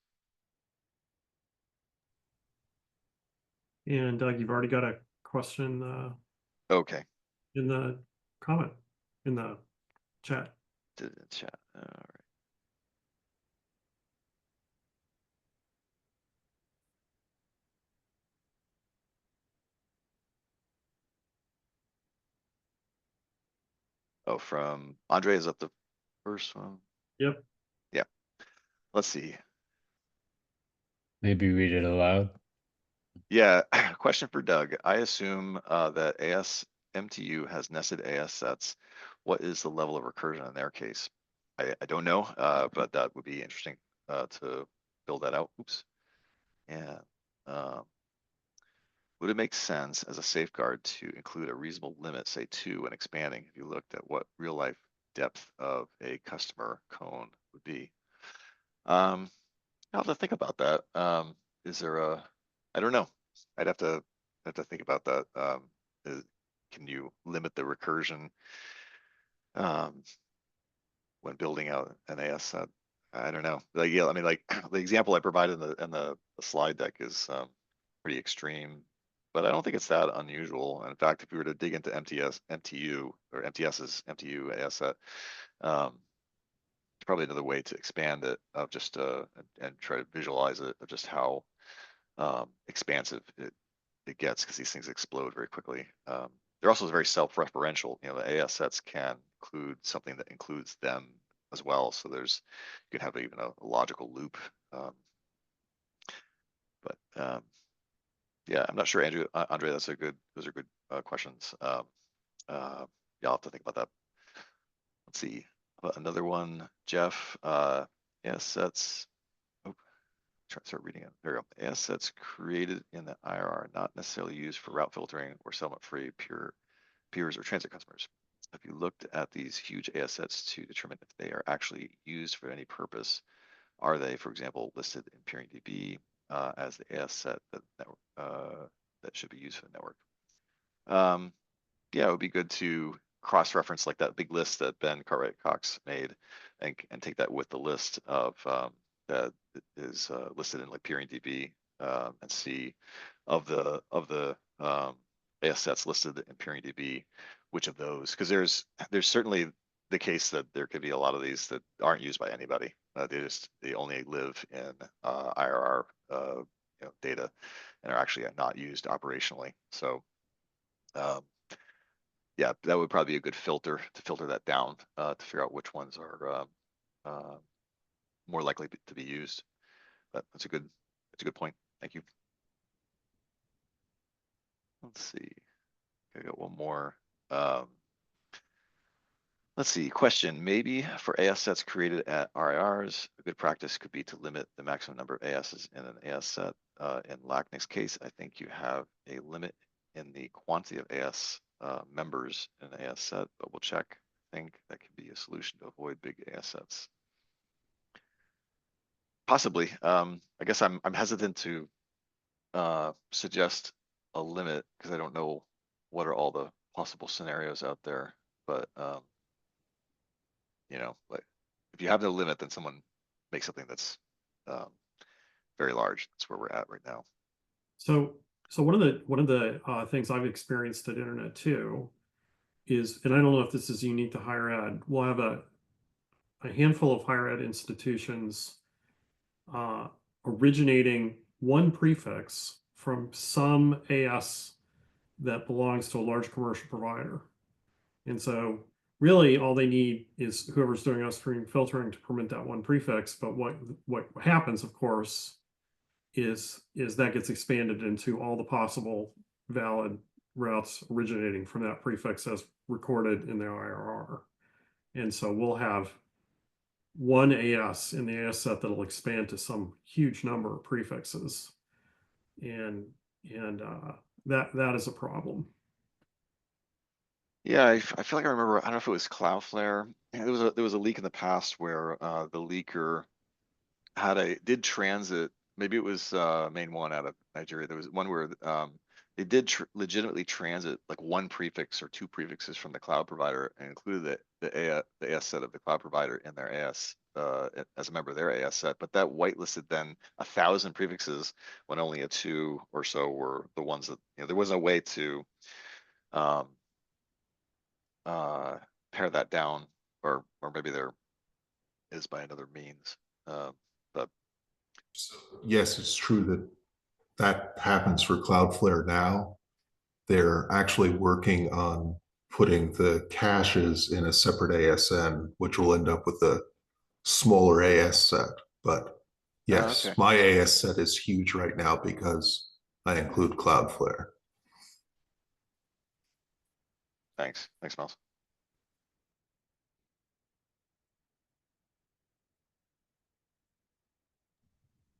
And Doug, you've already got a question Okay. in the comment, in the chat. Did it in chat. All right. Oh, from Andre, is that the first one? Yep. Yeah. Let's see. Maybe read it aloud. Yeah. Question for Doug. I assume that ASMTU has nested AS sets. What is the level of recursion in their case? I don't know, but that would be interesting to build that out. Oops. Yeah. Would it make sense as a safeguard to include a reasonable limit, say 2, when expanding, if you looked at what real life depth of a customer cone would be? I'll have to think about that. Is there a, I don't know. I'd have to think about that. Can you limit the recursion when building out an AS set? I don't know. Like, yeah, I mean, like the example I provided in the slide deck is pretty extreme, but I don't think it's that unusual. In fact, if we were to dig into MTU or MTS's MTU AS set, it's probably another way to expand it of just and try to visualize it of just how expansive it gets, because these things explode very quickly. They're also very self-referential. The AS sets can include something that includes them as well. So you can have even a logical loop. Yeah, I'm not sure, Andre, those are good questions. Yeah, I'll have to think about that. Let's see. Another one, Jeff. AS sets. Oh, try to start reading it. There we go. AS sets created in the IRR, not necessarily used for route filtering or settlement-free peers or transit customers. If you looked at these huge AS sets to determine if they are actually used for any purpose, are they, for example, listed in PeeringDB as the AS set that should be used for the network? Yeah, it would be good to cross-reference like that big list that Ben Cartwright-Cox made, and take that with the list of that is listed in like PeeringDB, and see of the AS sets listed in PeeringDB, which of those, because there's certainly the case that there could be a lot of these that aren't used by anybody. They only live in IRR data and are actually not used operationally. So yeah, that would probably be a good filter to filter that down to figure out which ones are more likely to be used. But that's a good point. Thank you. Let's see. I got one more. Let's see, question. Maybe for AS sets created at RIRs, a good practice could be to limit the maximum number of ASs in an AS set. In LACNIC's case, I think you have a limit in the quantity of AS members in an AS set, but we'll check. I think that could be a solution to avoid big AS sets. Possibly. I guess I'm hesitant to suggest a limit because I don't know what are all the possible scenarios out there, but like if you have no limit, then someone makes something that's very large. That's where we're at right now. So one of the things I've experienced at Internet 2 is, and I don't know if this is unique to higher ed, we'll have a handful of higher ed institutions originating one prefix from some AS that belongs to a large commercial provider. And so really all they need is whoever's doing upstream filtering to permit that one prefix. But what happens, of course, is that gets expanded into all the possible valid routes originating from that prefix as recorded in the IRR. And so we'll have one AS in the AS set that'll expand to some huge number of prefixes. And that is a problem. Yeah, I feel like I remember. I don't know if it was Cloudflare. Yeah, there was a leak in the past where the leaker did transit. Maybe it was main one out of Nigeria. There was one where they did legitimately transit like one prefix or two prefixes from the cloud provider and included the AS set of the cloud provider in their AS as a member of their AS set. But that whitelisted then 1,000 prefixes when only a 2 or so were the ones that, you know, there wasn't a way to pare that down, or maybe there is by another means. But So, yes, it's true that that happens for Cloudflare now. They're actually working on putting the caches in a separate ASN, which will end up with a smaller AS set. But yes, okay. my AS set is huge right now because I include Cloudflare. Thanks, Miles.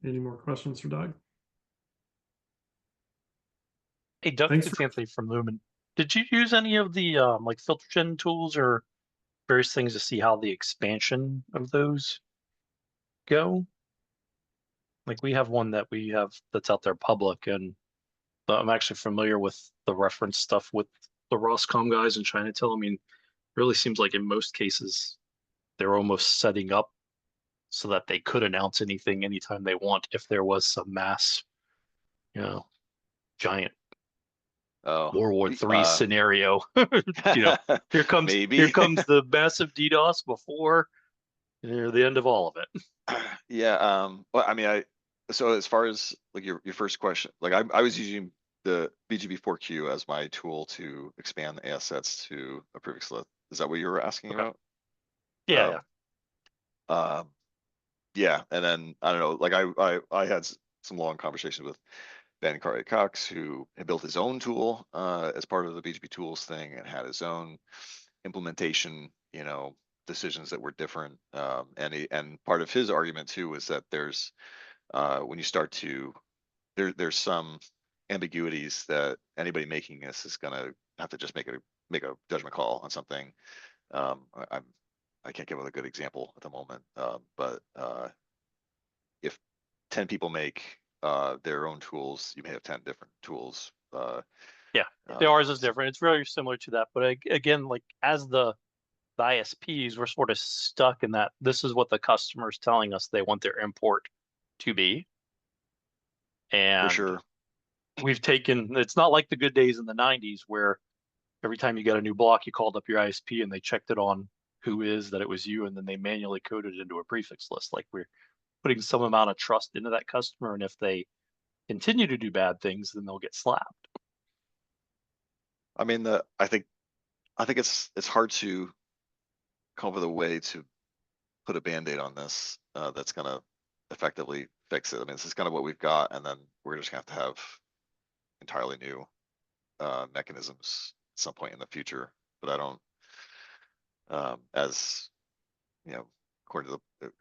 Any more questions for Doug? Hey, Doug, Thanks it's Anthony from Lumen. Did you use any of the like filter gen tools or various things to see how the expansion of those go? Like we have one that we have that's out there public, and I'm actually familiar with the reference stuff with the Roscom guys in Chinatown. I mean, really seems like in most cases they're almost setting up so that they could announce anything anytime they want if there was some mass, you know, giant World War III scenario. You know, here comes the massive DDoS before the end of all of it. Yeah. Well, I mean, so as far as like your first question, like I was using the BGB4Q as my tool to expand the AS sets to a prefix list. Is that what you were asking about? Yeah. Yeah, and then I don't know, like I had some long conversations with Ben Cox, who had built his own tool as part of the BGB tools thing and had his own implementation, you know, decisions that were different. And part of his argument too was that there's when you start to there's some ambiguities that anybody making this is gonna have to just make a judgment call on something. I can't give a good example at the moment, but if 10 people make their own tools, you may have 10 different tools. Yeah, ours is different. It's very similar to that, but again, like as the ISPs, we're sort of stuck in that this is what the customer's telling us they want their import to be. And for sure, we've taken, it's not like the good days in the 90s where every time you got a new block, you called up your ISP and they checked it on who is that it was you, and then they manually coded it into a prefix list. Like we're putting some amount of trust into that customer, and if they continue to do bad things, then they'll get slapped. I mean, I think it's hard to come up with a way to put a band-aid on this that's going to effectively fix it. I mean, this is kind of what we've got, and then we're just going to have entirely new mechanisms at some point in the future. But I don't, as you know, according to the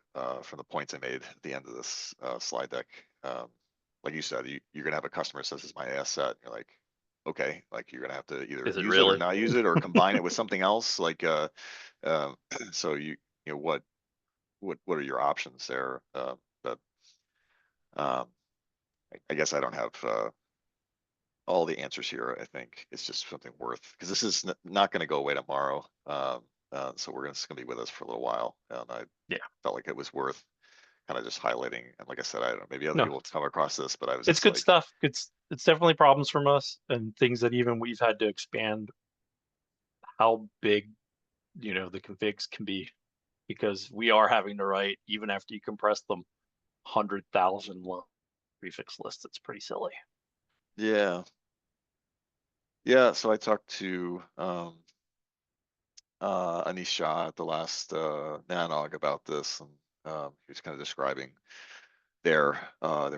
from the points I made at the end of this slide deck, like you said, you're going to have a customer that says, "This is my AS set." And you're like, okay, like you're going to have to either use it or not use it or combine it with something else. Like, so you know, what are your options there? But I guess I don't have all the answers here. I think it's just something worth, because this is not going to go away tomorrow. So it's going to be with us for a little while, and I felt like it was worth kind of just highlighting. And like I said, I don't know, maybe other people have come across this, but I was. It's good stuff. It's definitely problems from us and things that even we've had to expand how big, you know, the configs can be, because we are having to write, even after you compress them, 100,000 prefix lists. It's pretty silly. Yeah. Yeah. So I talked to Anish Shah at the last NANOG about this, and he was kind of describing their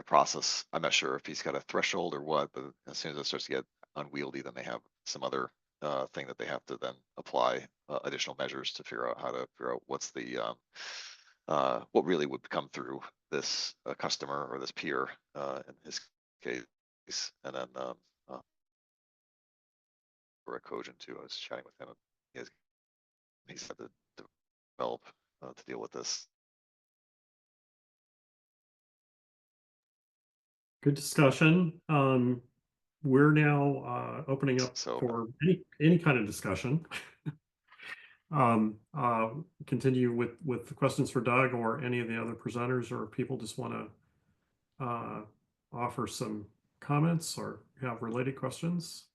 process. I'm not sure if he's got a threshold or what, but as soon as it starts to get unwieldy, then they have some other thing that they have to then apply additional measures to figure out how to figure out what's the what really would come through this customer or this peer in his case, and then for a Cogent too. I was chatting with him. He's had to develop to deal with this. Good discussion. We're now opening up So- for any kind of discussion. Continue with the questions for Doug or any of the other presenters, or people just want to offer some comments or have related questions.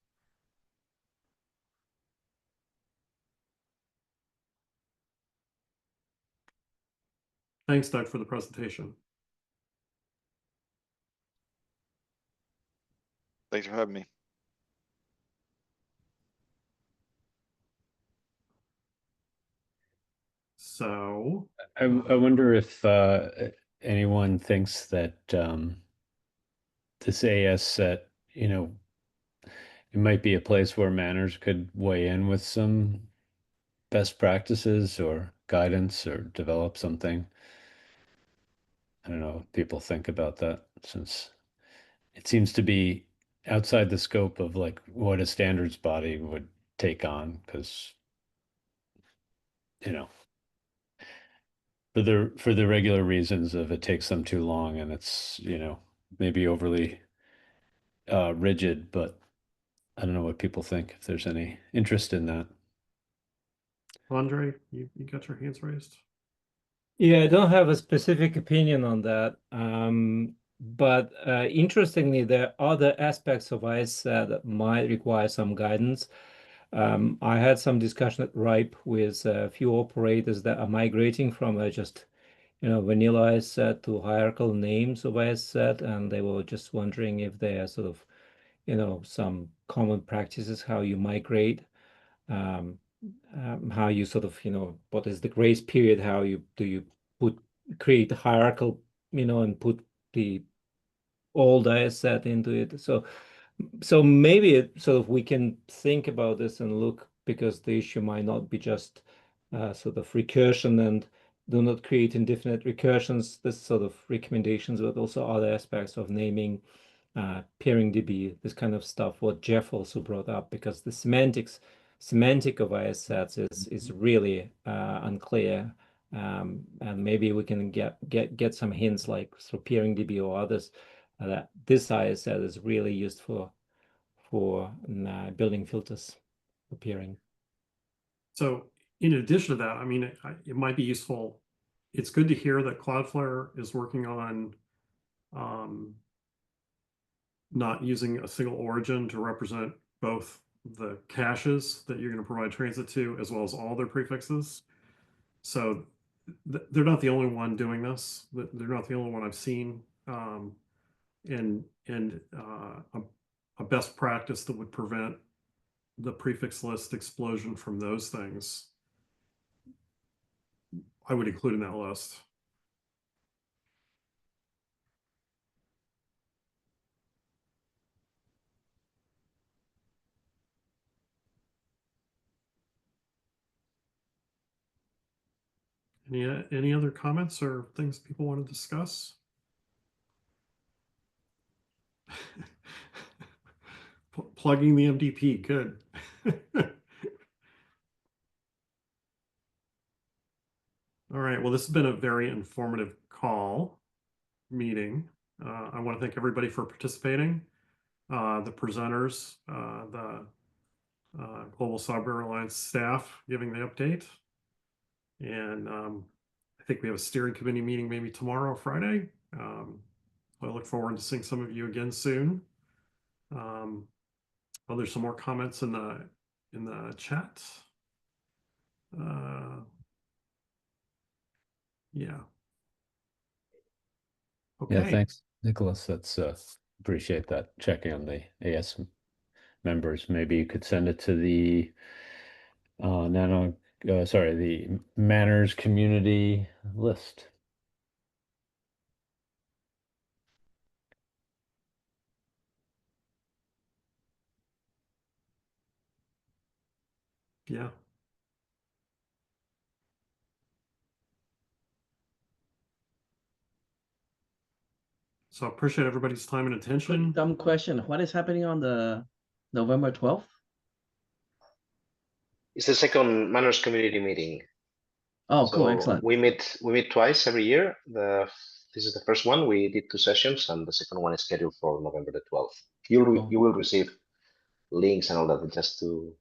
Thanks, Doug, for the presentation. Thanks for having me. So I wonder if anyone thinks that this AS set, you know, it might be a place where MANRS could weigh in with some best practices or guidance or develop something. I don't know what people think about that, since it seems to be outside the scope of like what a standards body would take on, because, you know, for the regular reasons of it takes them too long and it's, you know, maybe overly rigid, but I don't know what people think, if there's any interest in that. Andre, you got your hands raised. Yeah, I don't have a specific opinion on that. But interestingly, there are other aspects of IS that might require some guidance. I had some discussion at RIPE with a few operators that are migrating from just, vanilla IS to hierarchical names of IS, and they were just wondering if there are sort of, some common practices, how you migrate. How you sort of, what is the grace period? How you create the hierarchical, and put the old IS set into it. So maybe sort of we can think about this and look, because the issue might not be just sort of recursion and do not create indefinite recursions, this sort of recommendations, but also other aspects of naming, pairing DB, this kind of stuff, what Jeff also brought up, because the semantic of IS sets is really unclear. And maybe we can get some hints, like through pairing DB or others, that this IS set is really used for building filters for pairing. So in addition to that, I mean, it might be useful. It's good to hear that Cloudflare is working on not using a single origin to represent both the caches that you're going to provide transit to, as well as all their prefixes. So they're not the only one doing this. They're not the only one I've seen. And a best practice that would prevent the prefix list explosion from those things, I would include in that list. Any other comments or things people want to discuss? Plugging the MDP, good. All right, well, this has been a very informative meeting. I want to thank everybody for participating, the presenters, the Global Cyber Alliance staff giving the update. And I think we have a steering committee meeting maybe tomorrow, Friday. I look forward to seeing some of you again soon. There's some more comments in the chat. Yeah. Okay. Yeah, thanks, Nicholas. That's appreciate that, checking on the AS members. Maybe you could send it to the the MANRS community list. Yeah. So appreciate everybody's time and attention. Quick dumb question. What is happening on the November 12th? It's the second MANRS Community Meeting. Oh, cool, So excellent. we meet twice every year. This is the first one. We did 2 sessions, and the second one is scheduled for November the 12th. Cool. You will receive links and all that just to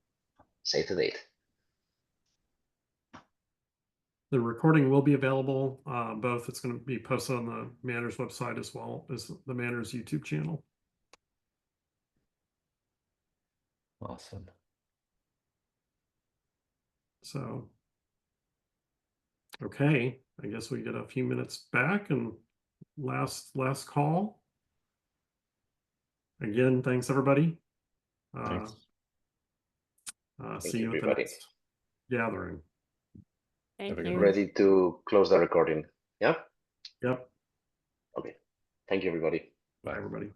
save the date. The recording will be available, both. It's going to be posted on the MANRS website as well as the MANRS YouTube channel. Awesome. So, okay, I guess we get a few minutes back and last call. Again, thanks everybody. Thanks. See you at the everybody. next gathering. Thank Have a good you. one. Ready to close the recording? Yeah. Yep. Okay. Thank you, everybody. Bye, everybody.